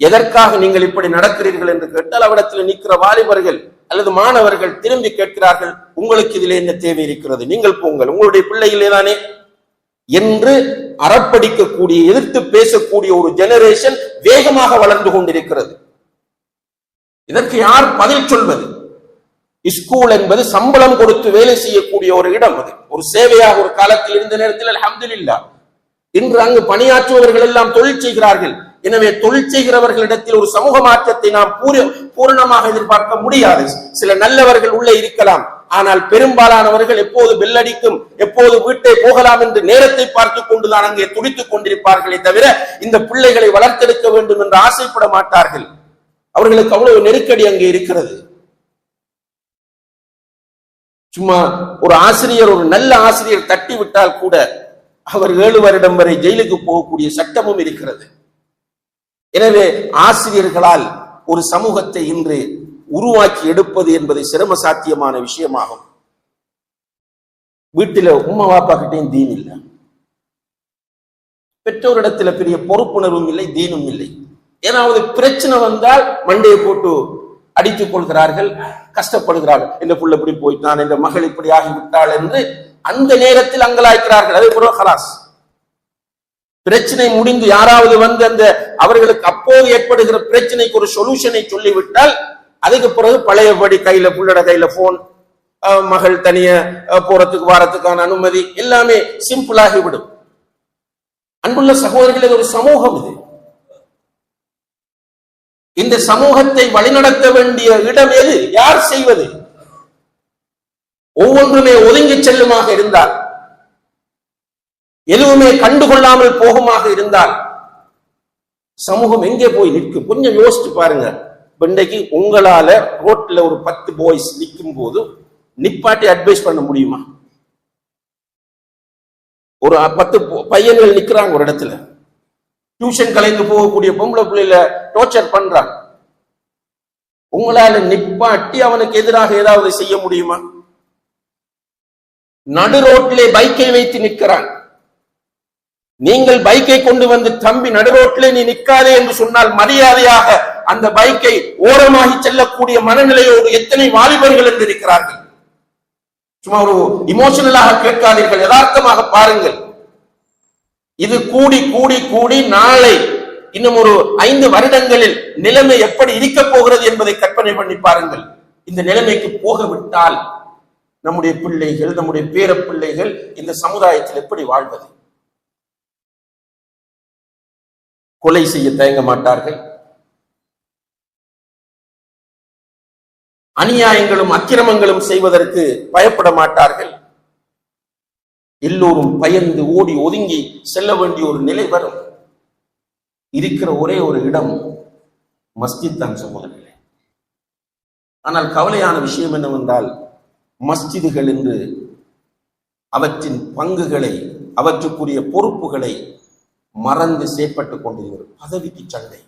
S1: எதற்காக நீங்கள் இப்படி நடக்கிறீர்கள் என்று கேட்டால் அவரிடத்தில் நிற்கிற வாலிபர்கள் அல்லது மாணவர்கள் திரும்பி கேட்கிறார்கள், உங்களுக்கு இதில் என்ன தேவை இருக்கிறது, நீங்கள் போங்கள், உங்களுடைய பிள்ளைகளே தானே என்று அறப்படிக்கக்கூடிய எதிர்த்து பேசக்கூடிய ஒரு ஜெனரேஷன் வேகமாக வளர்ந்து கொண்டிருக்கிறது. இதற்கு யார் பதில் சொல்வது? ஸ்கூல் என்பது சம்பளம் கொடுத்து வேலை செய்யக்கூடிய ஒரு இடம். அது ஒரு சேவையாக ஒரு காலத்தில் இருந்த நேரத்தில் அல்ஹம்துலில்லாஹ் இன்று அங்கு பணியாற்றுபவர்கள் எல்லாம் தொழில் செய்கிறார்கள். எனவே தொழில் செய்கிறவர்களிடத்தில் ஒரு சமூக மாற்றத்தை நாம் பூரணமாக எதிர்பார்க்க முடியாது. சில நல்லவர்கள் உள்ளே இருக்கலாம், ஆனால் பெரும்பாலானவர்கள் எப்போது பெல்லடிக்கும், எப்போது வீட்டை போகலாம் என்று நேரத்தை பார்த்து கொண்டுதான் அங்கே துடித்துக் கொண்டிருப்பார்களே தவிர இந்த பிள்ளைகளை வளர்த்தெடுக்க வேண்டும் என்று ஆசைப்பட மாட்டார்கள். அவர்களுக்கு அவ்வளவு நெருக்கடி அங்கே இருக்கிறது. சும்மா ஒரு ஆசிரியர், ஒரு நல்ல ஆசிரியர் தட்டி விட்டால் கூட அவர் 7 வருடம் வரை ஜெயிலுக்கு போகக்கூடிய சட்டமும் இருக்கிறது. எனவே ஆசிரியர்களால் ஒரு சமூகத்தை இன்று உருவாக்கி எடுப்பது என்பது சிரம சாத்தியமான விஷயமாகும். வீட்டில உம்மா வாப்பா கிட்டையும் தீன் இல்லை, பெற்றோரிடத்துல பெரிய பொறுப்புணர்வும் இல்லை, தீனும் இல்லை. ஏதாவது பிரச்சனை வந்தால் மண்டையை போட்டு அடித்துக் கொள்கிறார்கள், கஷ்டப்படுகிறார்கள். இந்த புள்ள இப்படி போயிட்டான், இந்த மகள் இப்படி ஆகிவிட்டாள் என்று அந்த நேரத்தில் அங்கலாய்க்கிறார்கள். அதே போல ஹலாஸ் பிரச்சனை முடிந்து யாராவது வந்து அந்த அவர்களுக்கு அப்போது ஏற்படுகிற பிரச்சனைக்கு ஒரு சொல்யூஷனை சொல்லிவிட்டால் அதுக்கு பிறகு பழையபடி கையில புள்ளட கையில போன், மகள் தனிய போறதுக்கு வாரத்துக்கான அனுமதி எல்லாமே சிம்பிளாகிவிடும். அன்புள்ள சகோதரர்களே, ஒரு சமூகம் இது. இந்த சமூகத்தை வழிநடத்த வேண்டிய இடம் எது? யார் செய்வது? ஒவ்வொன்றுமே ஒதுங்கி செல்லுமாக இருந்தால், எதுவுமே கண்டுகொள்ளாமல் போகுமாக இருந்தால் சமூகம் எங்கே போய் நிற்கும்? கொஞ்சம் யோசிச்சு பாருங்க. இன்றைக்கு உங்களால ரோட்ல ஒரு 10 பாய்ஸ் நிற்கும் போது நிப்பாட்டி அட்வைஸ் பண்ண முடியுமா? ஒரு 10 பையன்கள் நிக்கிறாங்க ஒரு இடத்துல, டியூஷன் கலைந்து போகக்கூடிய பொம்பளை பிள்ளைல டார்ச்சர் பண்றாங்க. உங்களால நிப்பாட்டி அவனுக்கு எதிராக ஏதாவது செய்ய முடியுமா? நடு ரோட்டிலே பைக்கை வைத்து நிற்கிறான். நீங்கள் பைக்கை கொண்டு வந்து தம்பி நடு ரோட்டிலே நீ நிற்காதே என்று சொன்னால் மரியாதையாக அந்த பைக்கை ஓரமாகி செல்லக்கூடிய மனநிலையோடு எத்தனை வாலிபர்கள் என்று இருக்கிறார்கள். சும்மா ஒரு இமோஷனலாக கேட்காதீர்கள், யதார்த்தமாக பாருங்கள். இது கூடி கூடி கூடி நாளை இன்னும் ஒரு 5 வருடங்களில் நிலைமை எப்படி இருக்க போகிறது என்பதை கற்பனை பண்ணி பாருங்கள். இந்த நிலைமைக்கு போகவிட்டால் நம்முடைய பிள்ளைகள், நம்முடைய பேர பிள்ளைகள் இந்த சமுதாயத்தில் எப்படி வாழ்வது? கொலை செய்ய தயங்க மாட்டார்கள், அநியாயங்களும் அக்கிரமங்களும் செய்வதற்கு பயப்பட மாட்டார்கள். எல்லோரும் பயந்து ஓடி ஒதுங்கி செல்ல வேண்டிய ஒரு நிலை வரும். இருக்கிற ஒரே ஒரு இடம் மஸ்ஜித் தான் சகோதரர்களே. ஆனால் கவலையான விஷயம் என்னவென்றால், மஸ்ஜிதுகள் என்று அவற்றின் பங்குகளை, அவற்றுக்குரிய பொறுப்புகளை மறந்து செயற்பட்டுக் கொண்டிருக்கிறது. பதவிக்கு சண்டை,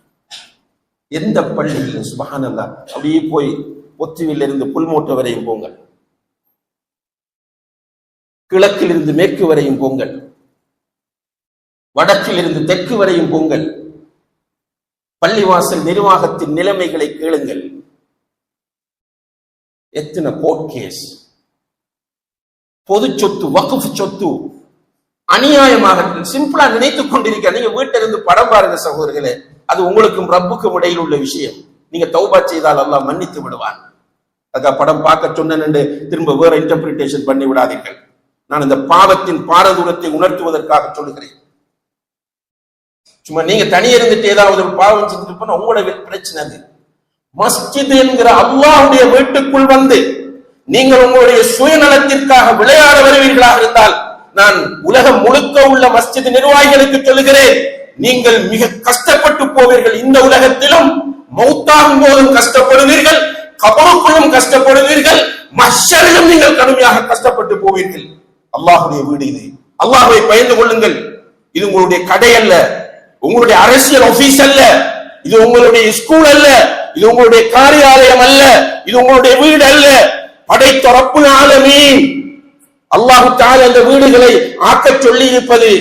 S1: எந்த பள்ளியில் சுப்ஹானல்லாஹ் அப்படியே போய் பொத்துவில் இருந்து புல்மோட்டை வரையும் போங்கள், கிழக்கில் இருந்து மேற்கு வரையும் போங்கள், வடக்கில் இருந்து தெற்கு வரையும் போங்கள். பள்ளிவாசல் நிர்வாகத்தின் நிலைமைகளை கேளுங்கள். எத்தனை கோர்ட் கேஸ், பொது சொத்து, வக்ஃப் சொத்து அநியாயமாக சிம்பிளா நினைத்துக் கொண்டிருக்க. நீங்க வீட்டில இருந்து படம் பாருங்க சகோதரர்களே, அது உங்களுக்கும் ரப்புக்கும் இடையில் உள்ள விஷயம். நீங்க தௌபா செய்தால் அல்லாஹ் மன்னித்து விடுவான். அதுக்காக படம் பார்க்க சொன்னேன் திரும்ப வேற இன்டர்பிரிட்டேஷன் பண்ணி விடாதீர்கள். நான் இந்த பாவத்தின் பாரதூரத்தை உணர்த்துவதற்காக சொல்லுகிறேன். சும்மா நீங்க தனி இருந்துட்டு ஏதாவது ஒரு பாவம் செஞ்சுட்டு போனா உங்களோட பிரச்சனை. அது மஸ்ஜித் என்கிற அல்லாஹ்வுடைய வீட்டுக்குள் வந்து நீங்கள் உங்களுடைய சுயநலத்திற்காக விளையாட வருவீர்களாக இருந்தால், நான் உலகம் முழுக்க உள்ள மஸ்ஜித் நிர்வாகிகளுக்கு சொல்லுகிறேன், நீங்கள் மிக கஷ்டப்பட்டு போவீர்கள். இந்த உலகத்திலும் மௌத்தாகும் போதும் கஷ்டப்படுவீர்கள், கபருக்குள்ளும் கஷ்டப்படுவீர்கள், மஹ்ஷரிலும் நீங்கள் கடுமையாக கஷ்டப்பட்டு போவீர்கள். அல்லாஹ்வுடைய வீடு இது. அல்லாஹ்வை பயந்து கொள்ளுங்கள். இது உங்களுடைய கடை அல்ல, உங்களுடைய அரசியல் ஆபீஸ் அல்ல, இது உங்களுடைய ஸ்கூல் அல்ல, இது உங்களுடைய காரியாலயம் அல்ல, இது உங்களுடைய வீடு அல்ல. படைத்த ரப்புல் ஆலமீன் அல்லாஹ் தஆலா அந்த வீடுகளை ஆக்கச் சொல்லி இருப்பது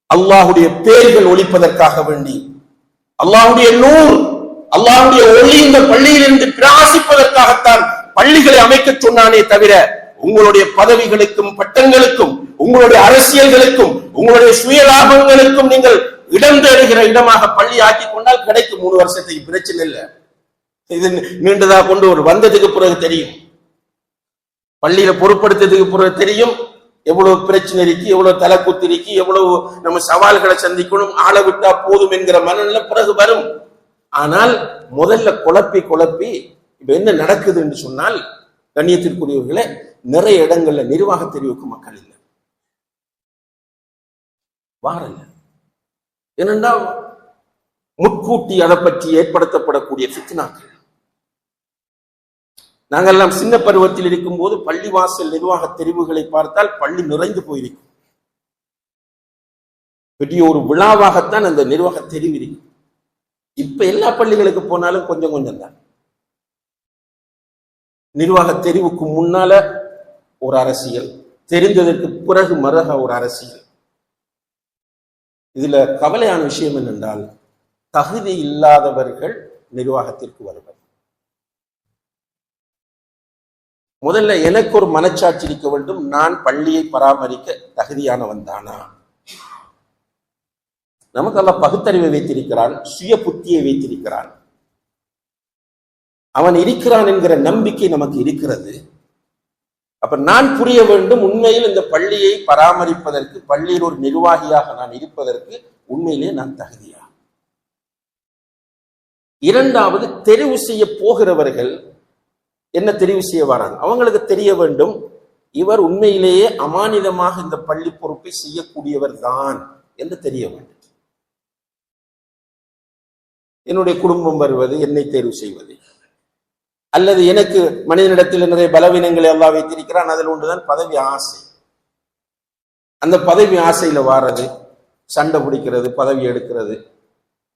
S1: அல்லாஹ்வுடைய பேர்கள் ஒலிப்பதற்காக வேண்டி, அல்லாஹ்வுடைய நூர், அல்லாஹ்வுடைய ஒளி இந்த பள்ளியிலிருந்து பிரகாசிப்பதற்காகத்தான் பள்ளிகளை அமைக்க சொன்னானே தவிர உங்களுடைய பதவிகளுக்கும் பட்டங்களுக்கும் உங்களுடைய அரசியல்களுக்கும் உங்களுடைய சுயலாபங்களுக்கும் நீங்கள் இடம் தேடுகிற இடமாக பள்ளி ஆக்கி கொண்டால் கிடைக்கும் 3 வருஷத்துக்கு பிரச்சனை இல்லை. இது நீண்டதா கொண்டு ஒரு வந்ததுக்கு பிறகு தெரியும், பள்ளியில பொறுப்படுத்ததுக்கு பிறகு தெரியும் எவ்வளவு பிரச்சனை இருக்கு, எவ்வளவு தலைக்குத்து இருக்கு, எவ்வளவு நம்ம சவால்களை சந்திக்கணும், ஆள விட்டா போதும் என்கிற மனநிலை பிறகு வரும். ஆனால் முதல்ல குழப்பி இப்ப என்ன நடக்குது என்று சொன்னால், கண்ணியத்திற்குரியவர்களே, நிறைய இடங்கள்ல நிர்வாக தெரிவுக்கு மக்கள் இல்லை, வாரல்ல. ஏனென்றால் முட்கூட்டி அதை பற்றி ஏற்படுத்தப்படக்கூடிய ஃபித்னாக்கள். நாங்கெல்லாம் சின்ன பருவத்தில் இருக்கும் போது பள்ளிவாசல் நிர்வாக தெரிவுகளை பார்த்தால் பள்ளி நிறைந்து போயிருக்கும். பெரிய ஒரு விழாவாகத்தான் அந்த நிர்வாக தெரிவு இருக்கு. இப்ப எல்லா பள்ளிகளுக்கு போனாலும் கொஞ்சம் கொஞ்சம் தான். நிர்வாக தெரிவுக்கு முன்னால ஒரு அரசியல், தெரிந்ததற்கு பிறகு மறக ஒரு அரசியல். இதுல கவலையான விஷயம் என்னென்றால், தகுதி இல்லாதவர்கள் நிர்வாகத்திற்கு வருவர். முதல்ல எனக்கு ஒரு மனச்சாட்சி இருக்க வேண்டும், நான் பள்ளியை பராமரிக்க தகுதியானவன் தானா? நமக்கு அல்லாஹ் பகுத்தறிவை வைத்திருக்கிறான், சுய புத்தியை வைத்திருக்கிறான், அவன் இருக்கிறான் என்கிற நம்பிக்கை நமக்கு இருக்கிறது. அப்ப நான் புரிய வேண்டும், உண்மையில் இந்த பள்ளியை பராமரிப்பதற்கு, பள்ளியில் ஒரு நிர்வாகியாக நான் இருப்பதற்கு உண்மையிலே நான் தகுதியா? இரண்டாவது, தெரிவு செய்ய போகிறவர்கள் என்ன தெரிவு செய்ய வராங்க, அவங்களுக்கு தெரிய வேண்டும் இவர் உண்மையிலேயே அமானிதமாக இந்த பள்ளி பொறுப்பை செய்யக்கூடியவர் தான் என்று தெரிய வேண்டும். என்னுடைய குடும்பம் வருவது, என்னை தேர்வு செய்வது, அல்லது எனக்கு மனிதனிடத்தில் நிறைய பலவீனங்களை எல்லாம் வைத்திருக்கிறான், அதில் ஒன்றுதான் பதவி ஆசை. அந்த பதவி ஆசையில வாரது, சண்டை பிடிக்கிறது, பதவி எடுக்கிறது,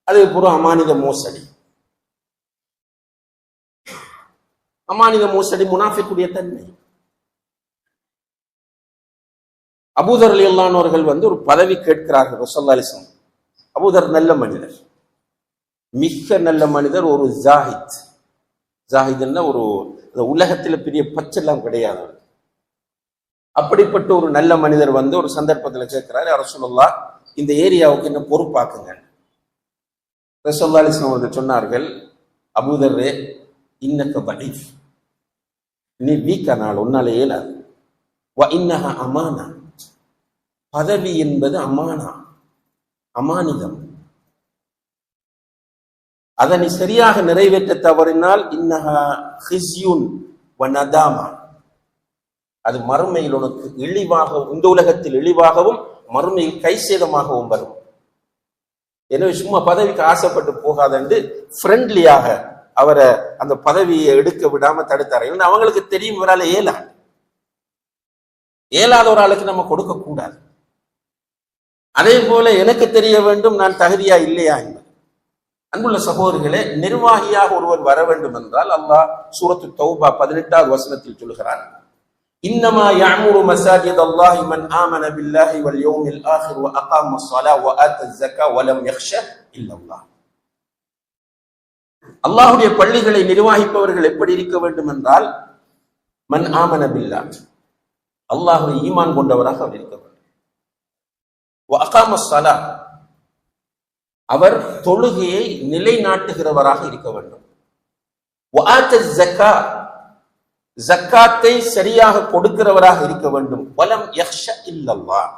S1: அது பூரா அமானித மோசடி. அமானித மோசடி முனாஃபிக்குடைய தன்மை. அபூதர் ரலியல்லாஹு அன்ஹு அவர்கள் ஒரு பதவி கேட்கிறார்கள் ரசூலுல்லாஹி அலைஹி வஸல்லம். அபூதர் நல்ல மனிதர், மிக நல்ல மனிதர், ஒரு ஜாஹித். ஜாஹித்னா ஒரு உலகத்தில் பெரிய பச்செல்லாம் கிடையாது. அப்படிப்பட்ட ஒரு நல்ல மனிதர் ஒரு சந்தர்ப்பத்தில் கேட்கிறார், யா ரசூலுல்லாஹ், இந்த ஏரியாவுக்கு என்ன பொறுப்பாக்குங்க. ரசூலுல்லாஹி அலைஹி வஸல்லம் அவர்கள் சொன்னார்கள், அபூதர்ரே இன்னக பலீஃப், நீ வீக்கானால், உன்னால இயலாது. வ இன்னஹா அமானா, பதவி என்பது அமானா, அமானிதம். அதை நீ சரியாக நிறைவேற்ற தவறினால் இன்னஹா ஹிஸ்யுன் வ நதாமா, அது மறுமையில் உனக்கு இழிவாக, இந்த உலகத்தில் இழிவாகவும் மறுமையில் கைசேதமாகவும் வரும். எனவே சும்மா பதவிக்கு ஆசைப்பட்டு போகாதென்று ஃப்ரெண்ட்லியாக அவரை அந்த பதவியை எடுக்க விடாம தடுத்தார். அவங்களுக்கு தெரியும் இவரால் ஏலாத ஒரு ஆளுக்கு நம்ம கொடுக்க கூடாது. அதே போல எனக்கு தெரிய வேண்டும் நான் தகுதியா இல்லையா என்பது. அன்புள்ள சகோதரர்களே, நிர்வாகியாக ஒருவர் வர வேண்டும் என்றால் அல்லாஹ் சூரத்து தௌபா 18வது வசனத்தில் சொல்கிறார், இன்னமா யஅமுரு மசாஜித் அல்லாஹி மன் ஆமன பில்லாஹி வல் யௌமில் ஆகிர் வ அகாம ஸ்ஸலா வ ஆத்த ஸக்கா வ லம் யக்ஷ இல்லல்லாஹ். அல்லாஹ்வுடைய பள்ளிகளை நிர்வகிப்பவர்கள் எப்படி இருக்க வேண்டும் என்றால், மன் ஆமன பில்லாஹ், அல்லாஹ்வை ஈமான் கொண்டவராக அவர் இருக்க வேண்டும். வ அகாம ஸ்ஸலா, அவர் தொழுகையை நிலைநாட்டுகிறவராக இருக்க வேண்டும். வ ஆத்த ஸக்கா, ஜக்காத்தை சரியாக கொடுக்கிறவராக இருக்க வேண்டும். வலம் யக்ஷ இல்லல்லாஹ்,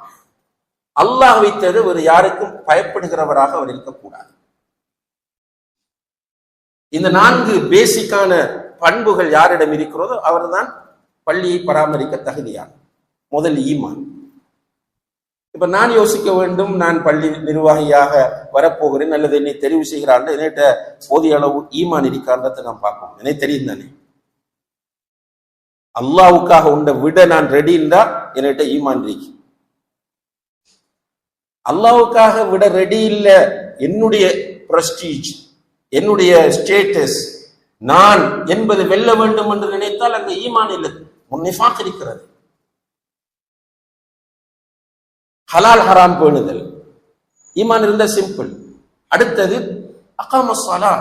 S1: அல்லாஹ்வை தவிர வேறு யாருக்கும் பயப்படுகிறவராக அவர் இருக்கக்கூடாது. இந்த 4 பேசிக்கான பண்புகள் யாரிடம் இருக்கிறதோ அவர்தான் பள்ளியை பராமரிக்க தகுதியான. முதல் ஈமான். இப்ப நான் யோசிக்க வேண்டும், நான் பள்ளி நிர்வாகியாக வரப்போகிறேன் அல்லது என்னை தெரிவு செய்கிறான், என்னிட்ட போதிய அளவு ஈமான் இருக்கான்றதை நான் பார்ப்போம். எனக்கு தெரியும் தானே, அல்லாவுக்காக உண்ட விட நான் ரெடி இருந்தா என்கிட்ட ஈமான் இருக்கு. அல்லாவுக்காக விட ரெடி இல்ல, என்னுடைய பிரஸ்டீஜ், என்னுடைய ஸ்டேட்டஸ், நான் என்பது வெல்ல வேண்டும் என்று நினைத்தால் அங்க ஈமான் இல்லை, முன்னிஃபாக் இருக்கிறது. ஹலால் ஹராம் பேணுதல், ஈமான் இருந்த சிம்பிள். அடுத்தது அகாம ஸலா,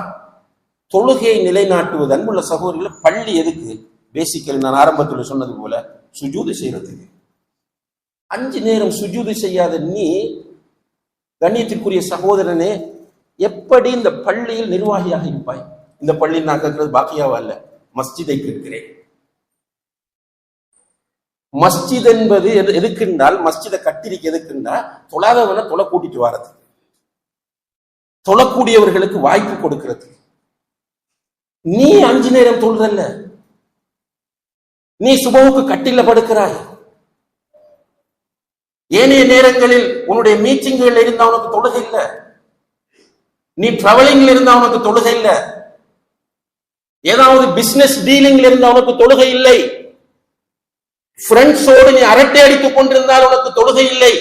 S1: தொழுகையை நிலைநாட்டுவது. அன்புள்ள சகோதரர்களே, பள்ளி எதுக்கு? பேசிக்கலி நான் ஆரம்பத்தில் சொன்னது போல சுஜூது செய்யறதுக்கு. 5 நேரம் சுஜூது செய்யாத நீ, கண்ணியத்திற்குரிய சகோதரனே, எப்படி இந்த பள்ளியில் நிர்வாகியாக இருப்பாய்? இந்த பள்ளியில் நான் கேட்கிறது பாக்கியாவா அல்ல, மஸ்ஜிதை கேட்கிறேன். மஸ்ஜித் என்பது எதுக்குன்றால், மஸ்ஜிதை கட்டிரிக்க எதுக்குன்றா தொழாதவனை தொலை கூட்டிட்டு வர்றது, தொழக்கூடியவர்களுக்கு வாய்ப்பு கொடுக்கிறது. நீ 5 நேரம் தொழுதல்ல, நீ சுபவுக்கு கட்டில படுக்கிறாய். ஏனைய நேரங்களில் உன்னுடைய மீட்டிங்கள் இருந்தா உனக்கு தொழுகை இல்லை, நீ டிராவலிங்ல இருந்தா உனக்கு தொழுகை இல்லை, ஏதாவது பிசினஸ் டீலிங்ல இருந்தா உனக்கு தொழுகை இல்லை, ஃப்ரெண்ட்ஸோடு நீ அரட்டை அடித்துக் கொண்டிருந்தால் உனக்கு தொழுகை இல்லை,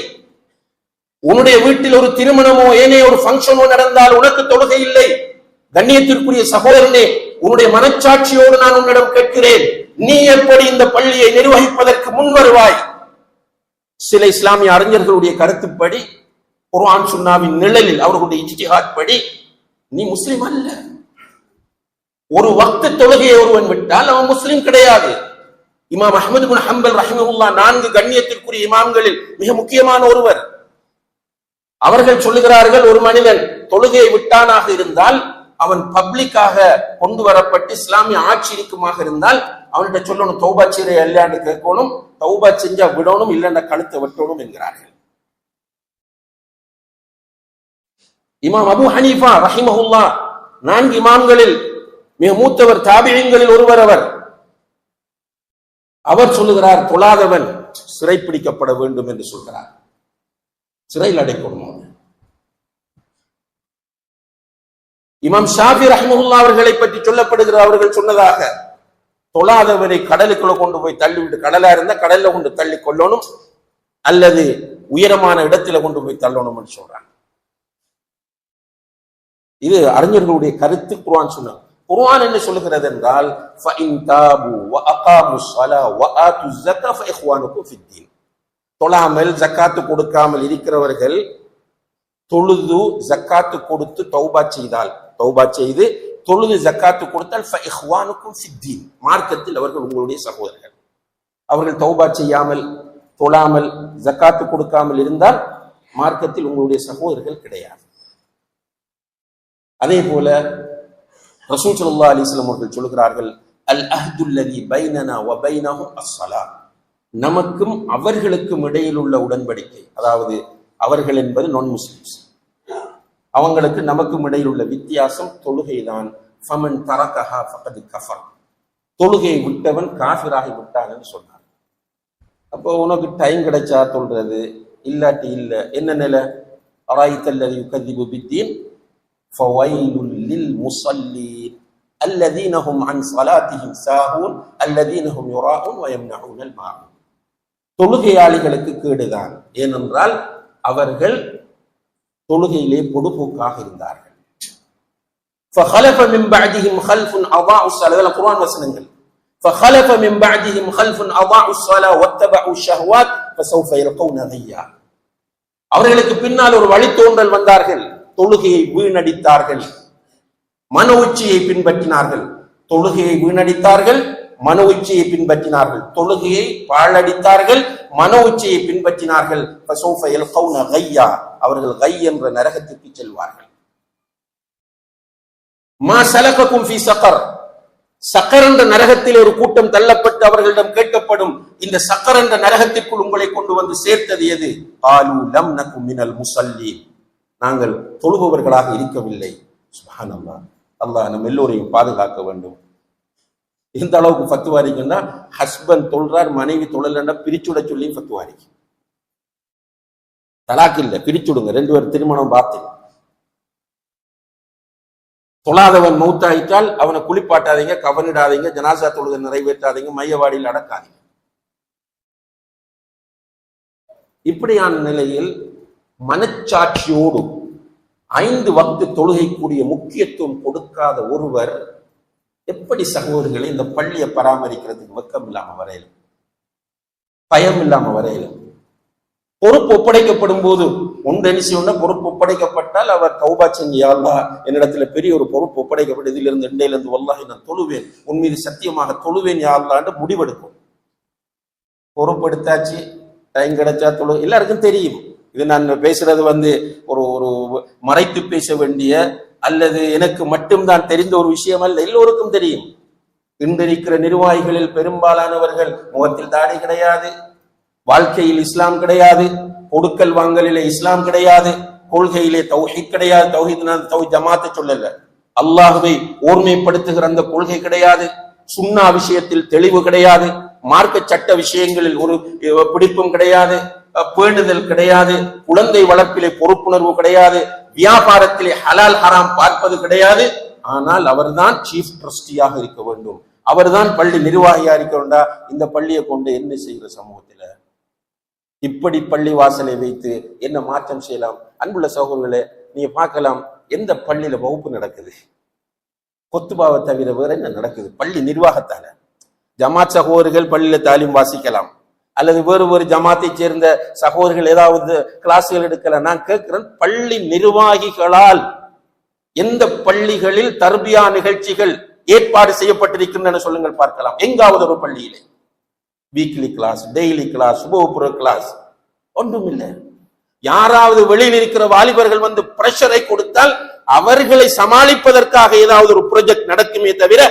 S1: உன்னுடைய வீட்டில் ஒரு திருமணமோ ஏனைய ஒரு ஃபங்க்ஷனோ நடந்தால் உனக்கு தொழுகை இல்லை. கண்ணியத்திற்குரிய சகோதரனே, உன்னுடைய மனச்சாட்சியோடு நான் உன்னிடம் கேட்கிறேன், நீ எப்படி இந்த பள்ளியை நிர்வகிப்பதற்கு முன் வருவாய்? சில இஸ்லாமிய அறிஞர்களுடைய கருத்துப்படி, குர்ஆன் சுன்னாவின் நிழலில் அவர்களுடைய இஜ்திஹாத் படி, நீ முஸ்லிம் அல்ல. ஒரு வக்த் தொழுகையை ஒருவன் விட்டால் அவன் முஸ்லிம் கிடையாது. இமாம் அஹ்மது பின் ஹம்பல் ரஹிமஹுல்லாஹ் 4 கண்ணியத்திற்குரிய இமாம்களில் மிக முக்கியமான ஒருவர். அவர்கள் சொல்லுகிறார்கள், ஒரு மனிதன் தொழுகையை விட்டானாக இருந்தால், அவன் பப்ளிக்காக கொண்டு வரப்பட்டு இஸ்லாமிய ஆட்சி இருக்குமாக இருந்தால் அவன்கிட்ட சொல்லணும், தௌபா செய்ய இல்லையான்னு கேட்கணும், தௌபா செஞ்சா விடணும், இல்லைன்னா கழுத்தை வெட்டணும் என்கிறார்கள். இமாம் அபு ஹனீஃபா ரஹிமஹுல்லாஹ் 4 இமாம்களில் மிக மூத்தவர், தாபிஈன்களில் ஒருவர். அவர் சொல்லுகிறார், தொழாதவன் சிறைப்பிடிக்கப்பட வேண்டும் என்று சொல்கிறார், சிறையில் அடைக்கணும். இமாம் ஷாஃபி ரஹ்மத்துல்லாஹி அவர்களை பற்றி சொல்லப்படுகிற அவர்கள் சொன்னதாக, தொழாதவரை கடலுக்குள்ள கொண்டு போய் தள்ளிவிட்டு, கடலா இருந்தா கடல்ல கொண்டு தள்ளி கொள்ளணும், அல்லது உயரமான இடத்துல கொண்டு போய் தள்ளணும் சொல்றாங்க. இது அறிஞர்களுடைய கருத்து. குர்ஆன் சொன்னாங்க. குர்ஆன் என்ன சொல்லுகிறது என்றால், ஃபஇன் தாபு வ அகாமுஸ் ஸலா வ ஆத்துஸ் ஸக்கா ஃபஇஹ்வானுக்கும் ஃபித்தீன். தொழாமல் ஜக்காத்து கொடுக்காமல் இருக்கிறவர்கள் தொழுது ஜக்காத்து கொடுத்து தௌபா செய்தால், தௌபா செய்து தொழுது ஜக்காத்து கொடுத்தால் ஃபஇஹ்வானுக்கும் ஃபித்தீன், மார்க்கத்தில் அவர்கள் உங்களுடைய சகோதரர்கள். அவர்கள் தௌபா செய்யாமல் தொழாமல் ஜக்காத்து கொடுக்காமல் இருந்தால் மார்க்கத்தில் உங்களுடைய சகோதரர்கள் கிடையாது. அதே போல ரசூல் ஸல்லல்லாஹு அலைஹி வஸல்லம் அவர்கள் சொல்கிறார்கள், அல் அஹ்துல்லதி பைனனா வ பைனஹும் அஸ்ஸலாத், நமக்கும் அவர்களுக்கும் இடையில் உள்ள உடன்படிக்கை, அதாவது அவர்கள் என்பது நான் முஸ்லிம்ஸ், அவங்களுக்கு நமக்கும் இடையில் உள்ள வித்தியாசம் தொழுகைதான். ஃபமன் தரகஹா ஃபகத் கஃபர், தொழுகையை விட்டவன் காஃபிராகி விட்டான் என்று சொன்னார். அப்போ உனக்கு டைம் கிடைச்சா சொல்றது, இல்லாட்டி இல்ல, என்ன நிலை? அராய்தல்லதி யுகதிபு பித்தீன் ஃபவைலுல் லில் முஸல்லீன் அல்லதீன ஹும் அன் ஸலாத்திஹிம் சாஹூன் அல்லதீன ஹும் யுராஊன் வ யம்னஊனல் மாஊன். தொழுகையாளிகளுக்கு கேடுதான், ஏனென்றால் அவர்கள் தொழுகையிலே பொடுபோக்காக இருந்தார்கள். فخلف من بعدهم خلف اضاعوا الصلاه. இதெல்லாம் குர்ஆன் வசனங்கள். فخلف من بعدهم خلف اضاعوا الصلاه واتبعوا الشهوات فسوف يلقون غيا. அவர்களுக்கு பின்னால் ஒரு வழித்தோன்றல் வந்தார்கள், தொழுகையை வீணடித்தார்கள், மன உச்சியை பின்பற்றினார்கள். தொழுகையை வீணடித்தார்கள், மன உச்சியை பின்பற்றினார்கள். தொழுகையை பாழடித்தார்கள், மன உச்சியை பின்பற்றினார்கள். فسوف يلقون غيا. அவர்கள் கை என்ற நரகத்திற்கு செல்வார்கள். மா சலகக்கும் ஃபீ ஸகர். சக்கர் என்ற நரகத்தில் ஒரு கூட்டம் தள்ளப்பட்டு அவர்களிடம் கேட்கப்படும், இந்த சக்கர் என்ற நரகத்திற்குள் உங்களை கொண்டு வந்து சேர்த்தது எது? காலு லம் நகு மினல் முஸல்லீன். நாங்கள் தொழுபவர்களாக இருக்கவில்லை. சுப்ஹானல்லாஹ். அல்லாஹ் நம்ம எல்லோரையும் பாதுகாக்க வேண்டும். இந்த அளவுக்கு ஃபத்வா இருக்குன்னா, ஹஸ்பண்ட் தொழுறார், மனைவி தொழலன்னா பிரிச்சுட சொல்லி ஃபத்வா இருக்கு. தலாக் இல்ல, பிரிச்சுடுங்க, 2 பேர் திருமணம் பார்த்து. தொழாதவன் மௌத்தாயிட்டால் அவனை குளிப்பாட்டாதீங்க, கவனிடாதீங்க, ஜனாசா தொழுகை நிறைவேற்றாதீங்க, மையவாடியில் அடக்காதீங்க. இப்படியான நிலையில் மனச்சாட்சியோடு 5 வக்து தொழுகைக்கூடிய முக்கியத்துவம் கொடுக்காத ஒருவர் எப்படி சகோதரர்களை இந்த பள்ளியை பராமரிக்கிறதுக்கு வெக்கம் இல்லாம வரையிலும், பயம் இல்லாம வரையிலும்? பொறுப்பு ஒப்படைக்கப்படும் போது ஒன்றெனிசியோட பொறுப்பு ஒப்படைக்கப்பட்டால் அவர் தௌபா செஞ்சு, யா அல்லாஹ் என்னிடத்துல பெரிய ஒரு பொறுப்பு ஒப்படைக்கப்பட்டு, இதிலிருந்து இண்டையிலிருந்து வல்லாஹி நான் தொழுவேன், உன் மீது சத்தியமாக தொழுவேன் யா அல்லாஹ்ன்னு முடிவெடுக்கும். பொறுப்படுத்தாச்சு, டைம் கிடைச்சா தொழு, எல்லாருக்கும் தெரியும். இது நான் பேசுறது ஒரு ஒரு மறைத்து பேச வேண்டிய அல்லது எனக்கு மட்டும்தான் தெரிந்த ஒரு விஷயம் அல்ல, எல்லோருக்கும் தெரியும். இன்றிருக்கிற நிர்வாகிகளில் பெரும்பாலானவர்கள் முகத்தில் தாடி கிடையாது, வாழ்க்கையில் இஸ்லாம் கிடையாது, கொடுக்கல் வாங்கலிலே இஸ்லாம் கிடையாது, கொள்கையிலே தௌஹீத் கிடையாது. தௌஹீத் ஜமாத்தை சொல்லல, அல்லாஹ்வை ஓர்மைப்படுத்துகிற அந்த கொள்கை கிடையாது. சுன்னா விஷயத்தில் தெளிவு கிடையாது, மார்க்க சட்ட விஷயங்களில் ஒரு பிடிப்பும் கிடையாது, பேணுதல் கிடையாது, குழந்தை வளர்ப்பிலே பொறுப்புணர்வு கிடையாது, வியாபாரத்திலே ஹலால் ஹராம் பார்ப்பது கிடையாது. ஆனால் அவர்தான் சீஃப் ட்ரஸ்டியாக இருக்க வேண்டும், அவர்தான் பள்ளி நிர்வாகியா இருக்க வேண்டா. இந்த பள்ளியை கொண்டு என்ன செய்கிற சமூகத்தில் இப்படி பள்ளி வாசலை வைத்து என்ன மாற்றம் செய்யலாம்? அன்புள்ள சகோதரர்களே, நீங்க பார்க்கலாம், எந்த பள்ளியில வகுப்பு நடக்குது? கொத்துபாவை தவிர வேற என்ன நடக்குது? பள்ளி நிர்வாகத்தால. ஜமாத் சகோதரர்கள் பள்ளியில தாலீம் வாசிக்கலாம், அல்லது வேறு ஜமாத்தை சேர்ந்த சகோதரர்கள் ஏதாவது கிளாஸ்கள் எடுக்கலாம். நான் கேட்கிறேன், பள்ளி நிர்வாகிகளால் எந்த பள்ளிகளில் தர்பியா நிகழ்ச்சிகள் ஏற்பாடு செய்யப்பட்டிருக்கின்றன சொல்லுங்கள் பார்க்கலாம். எங்காவது ஒரு பள்ளியிலே வீக்லி கிளாஸ், டெய்லி கிளாஸ், சுபோபுர கிளாஸ் ஒன்றும் இல்லை. யாராவது வெளியில் இருக்கிற வாலிபர்கள் பிரஷரை கொடுத்தால் அவர்களை சமாளிப்பதற்காக ஏதாவது ஒரு ப்ராஜெக்ட் நடக்குமே தவிர,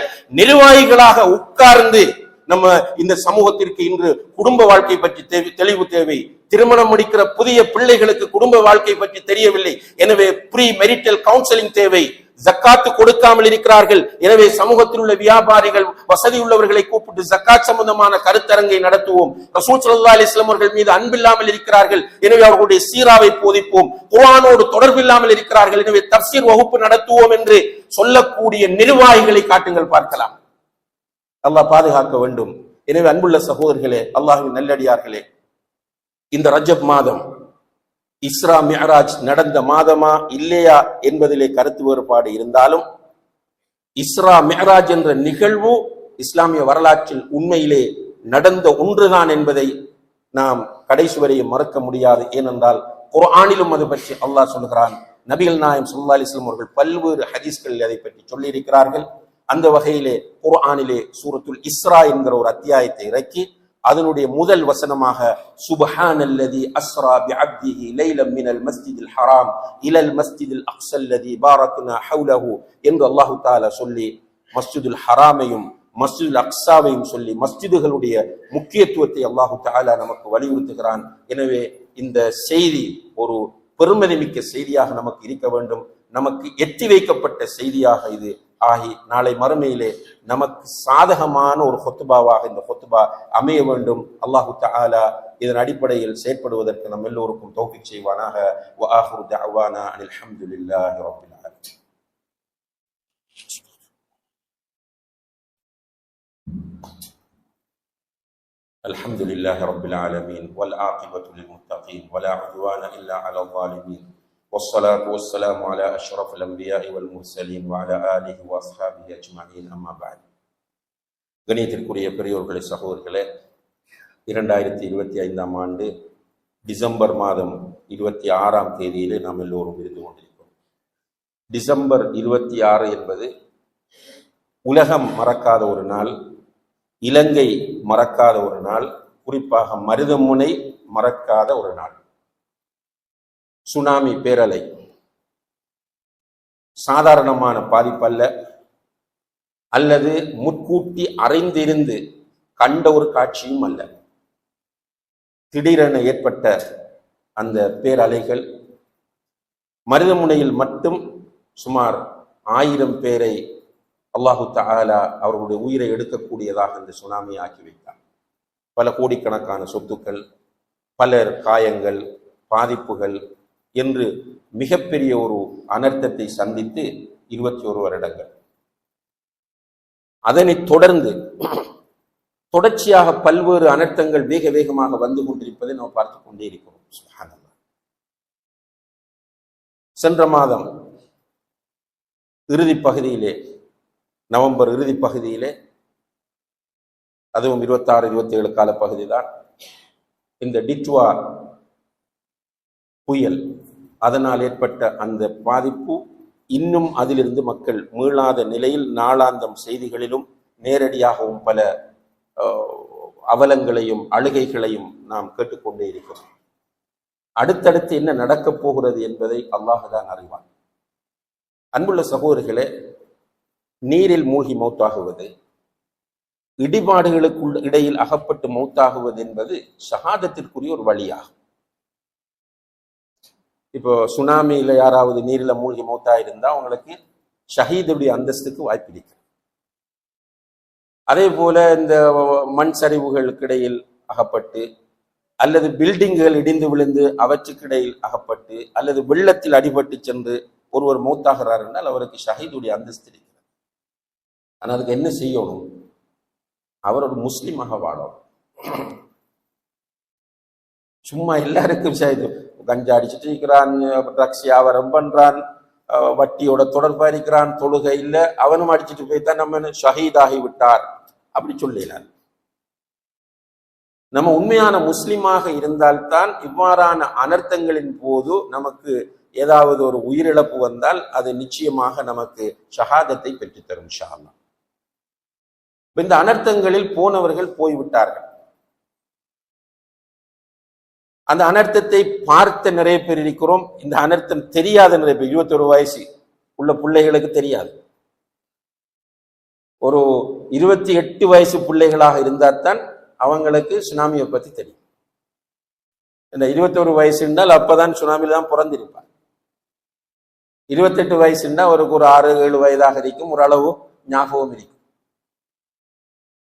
S1: நிர்வாகிகளாக உட்கார்ந்து நம்ம இந்த சமூகத்திற்கு இன்று குடும்ப வாழ்க்கை பற்றி தெளிவு தேவை, திருமணம் முடிக்கிற புதிய பிள்ளைகளுக்கு குடும்ப வாழ்க்கை பற்றி தெரியவில்லை, எனவே ப்ரீ மெரிட்டல் கவுன்சிலிங் தேவை, ஜக்காத்து கொடுக்காமல் இருக்கிறார்கள், எனவே சமூகத்தில் உள்ள வியாபாரிகள் வசதி உள்ளவர்களை கூப்பிட்டு ஜக்காத் சம்பந்தமான கருத்தரங்கை நடத்துவோம், ரசூல் ஸல்லல்லாஹு அலைஹி வஸல்லம் அவர்கள் மீது அன்பில்லாமல் இருக்கிறார்கள், எனவே அவர்களுடைய சீராவை போதிப்போம், குர்ஆனோடு தொடர்பில்லாமல் இருக்கிறார்கள், எனவே தஃப்சீர் வகுப்பு நடத்துவோம் என்று சொல்லக்கூடிய நிர்வாகிகளை காட்டுங்கள் பார்க்கலாம். அல்லாஹ் பாதுகாக்க வேண்டும். எனவே அன்புள்ள சகோதரர்களே, அல்லாஹ்வின் நல்லடியார்களே, இந்த ரஜப் மாதம் இஸ்ரா மிஅராஜ் நடந்த மாதமா இல்லையா என்பதிலே கருத்து வேறுபாடு இருந்தாலும், இஸ்ரா மிஅராஜ் என்ற நிகழ்வு இஸ்லாமிய வரலாற்றில் உண்மையிலே நடந்த ஒன்றுதான் என்பதை நாம் கடைசி வரையும் மறக்க முடியாது. ஏனென்றால் குர்ஆனிலும் அது பற்றி அல்லாஹ் சொல்கிறான், நபிகள் நாயகம் ஸல்லல்லாஹு அலைஹி வஸல்லம் அவர்கள் பல்வேறு ஹதீஸ்களில் அதை பற்றி சொல்லி இருக்கிறார்கள். அந்த வகையிலே குர்ஆனிலே சூரத்துல் இஸ்ரா என்கிற ஒரு அத்தியாயத்தை இறக்கி அதனுடைய முதல் வசனமாக சுப்ஹானல்லதி அஸ்ரா பிஅப்திஹி லைலம் மினல் மஸ்ஜிதில் ஹராம் இலல் மஸ்ஜிதில் அக்ஸல்லதி பாரக்னா ஹவ்லஹு என்று அல்லாஹ் தஆலா சொல்லி மஸ்ஜிதுல் ஹராமையும் மஸ்ஜிதுல் அக்ஸாவையும் சொல்லி மஸ்ஜிதுகளுடைய முக்கியத்துவத்தை அல்லாஹ் தஆலா நமக்கு வலியுறுத்துகிறான். எனவே இந்த செய்தி ஒரு பெருமதிமிக்க செய்தியாக நமக்கு இருக்க வேண்டும், நமக்கு எட்டி வைக்கப்பட்ட செய்தியாக இது ஆகி நாளை மறுமையிலே நமக்கு சாதகமான ஒரு ஹுத்பாவாக இந்த ஹுத்பா அமைய வேண்டும். அல்லாஹு தஆலா இதன் அடிப்படையில் செயற்படுவதற்கு நம் எல்லோருக்கும் தௌஃபீக் செய்வானாக. வ ஆகிரு தஅவானா அனில் ஹம்துலில்லாஹி ரப்பில் ஆலமீன். அல்ஹம்துலில்லாஹி ரப்பில் ஆலமீன் வல் ஆகிபத்து லில் முத்தகீன் வலா உத்வான இல்லா அலல் ஸாலிமீன். والصلاة والسلام على أشرف الأنبياء والمرسلين وعلى آله وأصحابه أجمعين أما بعد. கணியத்திற்குரிய பெரியோர்களே, சகோதரர்களே, 2025ஆம் ஆண்டு டிசம்பர் மாதம் 26ஆம் தேதியிலே நாம் எல்லோரும் இருந்து கொண்டிருக்கிறோம். டிசம்பர் 26 என்பது உலகம் மறக்காத ஒரு நாள், இலங்கை மறக்காத ஒரு நாள், குறிப்பாக மருதமுனை மறக்காத ஒரு நாள். சுனாமி பேரலை சாதாரணமான பாதிப்பல்ல, அல்லது முற்கூட்டி அறிந்திருந்து கண்ட ஒரு காட்சியும் அல்ல. திடீரென ஏற்பட்ட அந்த பேரலைகள் மருதமுனையில் மட்டும் சுமார் 1000 பேரை அல்லாஹு தஆலா அவர்களுடைய உயிரை எடுக்கக்கூடியதாக இந்த சுனாமி ஆக்கி வைத்தார். பல கோடிக்கணக்கான சொத்துக்கள், பலர் காயங்கள், பாதிப்புகள் என்று மிகப்பெரிய ஒரு அனர்த்தத்தை சந்தித்து 21 வருடங்கள். அதனைத் தொடர்ந்து தொடர்ச்சியாக பல்வேறு அனர்த்தங்கள் வேக வேகமாக வந்து கொண்டிருப்பதை நாம் பார்த்துக் கொண்டே இருக்கிறோம். சுப்ஹானல்லாஹ். சென்ற மாதம் இறுதி பகுதியிலே, நவம்பர் இறுதி பகுதியிலே, அதுவும் 26-27 கால பகுதி தான், இந்த டிட்வா புயல், அதனால் ஏற்பட்ட அந்த பாதிப்பு இன்னும் அதிலிருந்து மக்கள் மீளாத நிலையில் நாளாந்தம் செய்திகளிலும் நேரடியாகவும் பல அவலங்களையும் அழுகைகளையும் நாம் கேட்டுக்கொண்டே இருக்கிறோம். அடுத்தடுத்து என்ன நடக்கப் போகிறது என்பதை அல்லாஹ்தான் அறிவான். அன்புள்ள சகோதரர்களே, நீரில் மூழ்கி மௌத்தாகுவது, இடிபாடுகளுக்கு இடையில் அகப்பட்டு மௌத்தாகுவது என்பது ஷஹாதத்திற்குரிய ஒரு வழியாகும். இப்போ சுனாமியில யாராவது நீரில மூழ்கி மௌத்தா இருந்தா அவங்களுக்கு ஷஹீதுடைய அந்தஸ்துக்கு வாய்ப்பு இருக்கு. அதே போல இந்த மண் சரிவுகளுக்கு இடையில் அகப்பட்டு, அல்லது பில்டிங்குகள் இடிந்து விழுந்து அவற்றுக்கிடையில் அகப்பட்டு, அல்லது வெள்ளத்தில் அடிபட்டு சென்று ஒருவர் மௌத்தாகிறார் என்றால் அவருக்கு ஷஹீதுடைய அந்தஸ்து இருக்கிறது. ஆனால் அதுக்கு என்ன செய்யணும்? அவர் ஒரு முஸ்லிமாக வாழணும். சும்மா எல்லாருக்கும் ஷஹீது, கஞ்சா அடிச்சுட்டு இருக்கிறான், ட்ரக்ஸ் வியாபாரம் பண்றான், வட்டியோட தொடர்பா இருக்கிறான், தொழுகை இல்லை, அவனும் அடிச்சுட்டு போய்தான் நம்ம ஷஹீதாகி விட்டார் அப்படி சொல்லலாம். நம்ம உண்மையான முஸ்லிமாக இருந்தால்தான் இவ்வாறான அனர்த்தங்களின் போது நமக்கு ஏதாவது ஒரு உயிரிழப்பு வந்தால் அது நிச்சயமாக நமக்கு ஷஹாதத்தை பெற்றுத்தரும் இன்ஷா அல்லாஹ். இந்த அனர்த்தங்களில் போனவர்கள் போய்விட்டார்கள். அந்த அனர்த்தத்தை பார்த்த நிறைய பேர் இருக்கிறோம். இந்த அனர்த்தம் தெரியாத நிறைய பேர், 21 வயசு உள்ள பிள்ளைகளுக்கு தெரியாது. ஒரு 28 வயசு பிள்ளைகளாக இருந்தால்தான் அவங்களுக்கு சுனாமியை பத்தி தெரியும். இந்த 21 வயசு என்றால் அப்பதான் சுனாமியில தான் பிறந்திருப்பார். 28 வயசுன்னா அவருக்கு ஒரு 6-7 வயதாக இருக்கும், ஒரு அளவு ஞாபகம் இருக்கும்.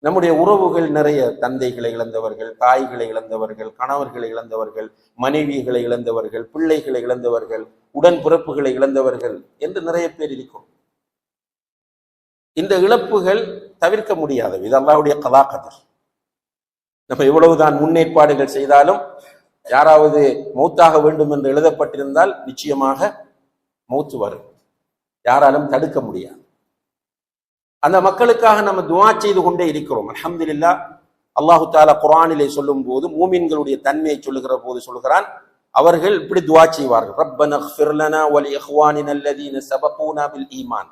S1: நம்முடைய உறவுகள் நிறைய தந்தைகளை இழந்தவர்கள், தாய்களை இழந்தவர்கள், கணவர்களை இழந்தவர்கள், மனைவிகளை இழந்தவர்கள், பிள்ளைகளை இழந்தவர்கள், உடன்பிறப்புகளை இழந்தவர்கள் என்று நிறைய பேர் இருக்கும். இந்த இழப்புகள் தவிர்க்க முடியாதவை. இது அல்லாஹ்வுடைய கலா கதர். நம்ம எவ்வளவுதான் முன்னேற்பாடுகள் செய்தாலும் யாராவது மௌத்தாக வேண்டும் என்று எழுதப்பட்டிருந்தால் நிச்சயமாக மௌத்து வரும், யாராலும் தடுக்க முடியாது. அந்த மக்களுக்காக நம்ம துஆ செய்து கொண்டே இருக்கிறோம். அல்ஹம்துலில்லாஹ். அல்லாஹு தஆலா குர்ஆனிலே சொல்லும் போது மூமின்களுடைய தன்மையை சொல்லுகிற போது சொல்கிறான், அவர்கள் இப்படி துஆ செய்வார்கள், ரப்பனா இக்ஃபிர் லனா வ லி இஹ்வானினா அல்லதீன சபகூனா பில் ஈமான்.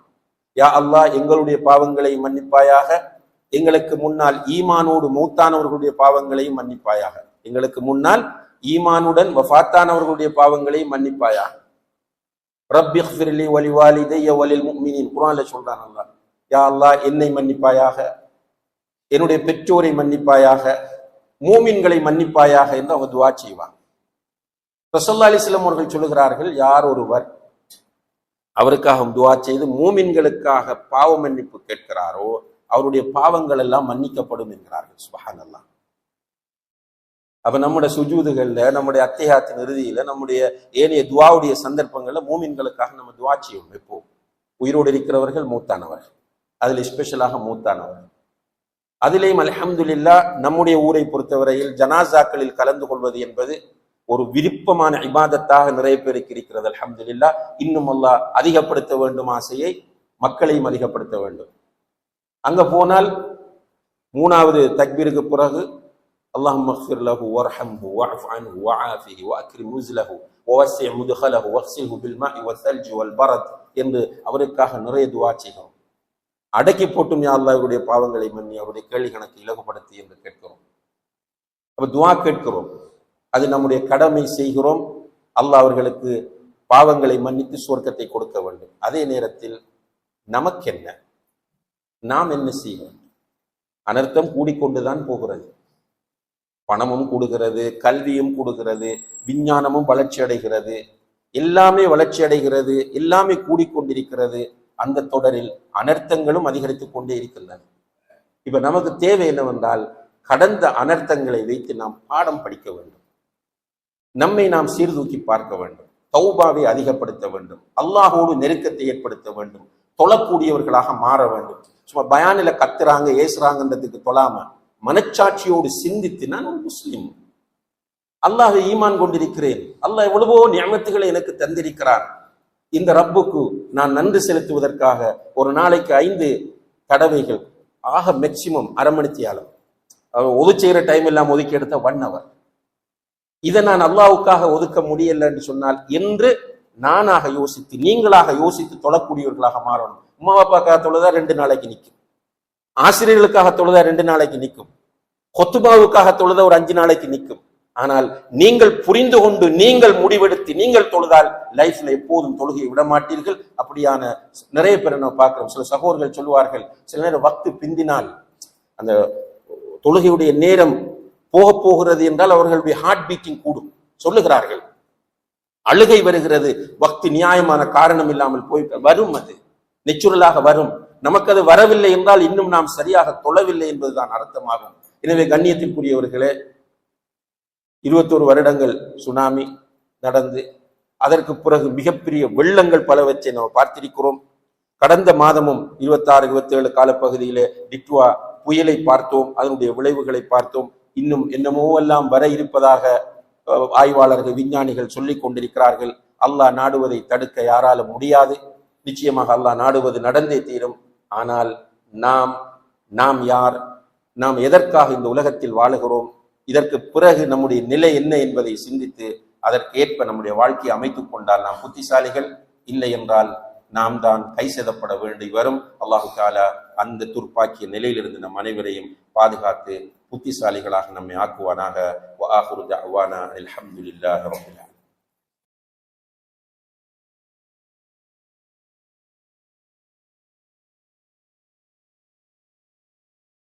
S1: யா அல்லாஹ், எங்களுடைய பாவங்களை மன்னிப்பாயாக, எங்களுக்கு முன்னால் ஈமானோடு மௌத்தானவர்களுடைய பாவங்களையும் மன்னிப்பாயாக, எங்களுக்கு முன்னால் ஈமானுடன் வஃபாத்தானவர்களுடைய பாவங்களையும் மன்னிப்பாயாக. ரப்பி இக்ஃபிர் லி வ லிவாலிதைய வ லில் முஃமினீன். குர்ஆன்ல சொல்றான் அல்லாஹ், யா அல்லாஹ், என்னை மன்னிப்பாயாக, என்னுடைய பெற்றோரை மன்னிப்பாயாக, மூமின்களை மன்னிப்பாயாக என்று அவங்க துஆ செய்வாங்க. ரசூலுல்லாஹி அலைஹி வஸல்லம் அவர்கள் சொல்லுகிறார்கள், யார் ஒருவர் அவருக்காக துஆ செய்து மூமின்களுக்காக பாவ மன்னிப்பு கேட்கிறாரோ அவருடைய பாவங்கள் எல்லாம் மன்னிக்கப்படும் என்கிறார்கள். சுப்ஹானல்லாஹ். அப்ப நம்முடைய சுஜூதுகள்ல, நம்முடைய அத்தியாயத்தின் இறுதியில, நம்முடைய ஏனைய துஆவுடைய சந்தர்ப்பங்கள்ல மூமின்களுக்காக நம்ம துஆ செய்வோம். எப்போ உயிரோடு இருக்கிறவர்கள், மூத்தானவர்கள், அதில் ஸ்பெஷலாக மூத்தானவர்கள். அதிலேயும் அல்ஹம்துலில்லாஹ் நம்முடைய ஊரை பொறுத்தவரையில் ஜனாசாக்களில் கலந்து கொள்வது என்பது ஒரு விருப்பமான இபாதத்தாக நிறைய பேருக்கு இருக்கிறது. அல்ஹம்துலில்லாஹ். இன்னும் அல்லாஹ் அதிகப்படுத்த வேண்டும் ஆசையை, மக்களையும் அதிகப்படுத்த வேண்டும். அங்க போனால் மூணாவது தக்பீருக்கு பிறகு அல்லாஹும்ம இக்ஃபிர் லஹு வர்ஹம்ஹு வஅஃப் அன்ஹு வஆஃபிஹி வஅக்ரிம் நுஸ்லஹு வவஸ்ஸி முத்கலஹு வக்ஸில்ஹு பில் மாஇ வஸ்ஸல்ஜி வல் பரத் என்று அவருக்காக நிறைய துஆ செய்கிறோம். அடக்கி போட்டும் யா அல்லாஹ் அவருடைய பாவங்களை மன்னி, அவருடைய கேள்வி கணக்கு இலகுபடுத்தி என்று கேட்கிறோம். அப்ப துஆ கேட்கிறோம், அது நம்முடைய கடமை செய்கிறோம். அல்லாஹ் அவர்களுக்கு பாவங்களை மன்னித்து சுவர்க்கத்தை கொடுக்க வேண்டும். அதே நேரத்தில் நமக்கென்ன, நாம் என்ன செய்வோம்? அனர்த்தம் கூடிக்கொண்டுதான் போகிறது. பணமும் கூடுகிறது, கல்வியும் கூடுகிறது, விஞ்ஞானமும் வளர்ச்சி அடைகிறது, எல்லாமே வளர்ச்சி அடைகிறது, எல்லாமே கூடிக்கொண்டிருக்கிறது. அந்த தொடரில் அனர்த்தங்களும் அதிகரித்துக் கொண்டே இருக்கின்றன. இப்ப நமக்கு தேவை என்னவென்றால், கடந்த அனர்த்தங்களை வைத்து நாம் பாடம் படிக்க வேண்டும், நம்மை நாம் சீர்தூக்கி பார்க்க வேண்டும், தௌபாவை அதிகப்படுத்த வேண்டும், அல்லாஹோடு நெருக்கத்தை ஏற்படுத்த வேண்டும், தொழக்கூடியவர்களாக மாற வேண்டும். சும்மா பயானில கத்துறாங்க ஏசுறாங்கன்றதுக்கு தொழாம மனச்சாட்சியோடு சிந்தித்து, நான் ஒரு முஸ்லிம், அல்லாஹ் ஈமான் கொண்டிருக்கிறேன், அல்லாஹ் எவ்வளவோ நியமத்துகளை எனக்கு தந்திருக்கிறார், இந்த ரப்புக்கு நான் நன்றி செலுத்துவதற்காக ஒரு நாளைக்கு 5 தடவைகள், ஆக மேக்சிமம் அரை மணித்தியாலம், ஒதுக்க செய்கிற டைம் எல்லாம் ஒதுக்கி எடுத்த 1 hour, இதை நான் அல்லாஹ்வுக்காக ஒதுக்க முடியல என்று சொன்னால் என்று நானாக யோசித்து, நீங்களாக யோசித்து தொழக்கூடியவர்களாக மாறணும். உம்மா அப்பாக்காக தொழுதா 2 நாளைக்கு நிற்கும், ஆசிரியர்களுக்காக தொழுதா 2 நாளைக்கு நிற்கும், கொத்துபாவுக்காக தொழுதா ஒரு 5 நாளைக்கு நிற்கும். ஆனால் நீங்கள் புரிந்து கொண்டு நீங்கள் முடிவெடுத்து நீங்கள் தொழுதால் லைஃப்ல எப்போதும் தொழுகையை விட மாட்டீர்கள். அப்படியான நிறைய பேரை நம்ம பார்க்கிறோம். சில சகோதரர்கள் சொல்லுவார்கள், சில நேரம் வக்து பிந்தினால், அந்த தொழுகையுடைய நேரம் போக போகிறது என்றால் அவர்களுடைய ஹார்ட் பீட்டிங் கூடும் சொல்லுகிறார்கள். அழுகை வருகிறது, வக்து நியாயமான காரணம் இல்லாமல் போய் வரும், அது நெச்சுரலாக வரும். நமக்கு அது வரவில்லை என்றால் இன்னும் நாம் சரியாக தொழவில்லை என்பதுதான் அர்த்தமாகும். எனவே கண்ணியத்திற்குரியவர்களே, 21 வருடங்கள் சுனாமி நடந்து அதற்கு பிறகு மிகப்பெரிய வெள்ளங்கள் பலவற்றை நாம் பார்த்திருக்கிறோம். கடந்த மாதமும் 26, 27 காலப்பகுதியிலே டிட்வா புயலை பார்த்தோம், அதனுடைய விளைவுகளை பார்த்தோம். இன்னும் என்னமோ எல்லாம் வர இருப்பதாக ஆய்வாளர்கள் விஞ்ஞானிகள் சொல்லிக் கொண்டிருக்கிறார்கள். அல்லாஹ் நாடுவதை தடுக்க யாராலும் முடியாது. நிச்சயமாக அல்லாஹ் நாடுவது நடந்தே தீரும். ஆனால் நாம் யார், நாம் எதற்காக இந்த உலகத்தில் வாழுகிறோம், இதற்கு பிறகு நம்முடைய நிலை என்ன என்பதை சிந்தித்து அதற்கேற்ப நம்முடைய வாழ்க்கையை அமைத்துக் கொண்டால் நாம் புத்திசாலிகள். இல்லை என்றால் நாம் தான் கைசெதப்பட வேண்டி வரும். அல்லாஹு தஆலா அந்த துர்ப்பாக்கிய நிலையிலிருந்து நம் அனைவரையும் பாதுகாத்து புத்திசாலிகளாக நம்மை ஆக்குவானாக. வ ஆகிரு தஅவானா அல்ஹம்துலில்லாஹி ரப்பில் ஆலமீன்.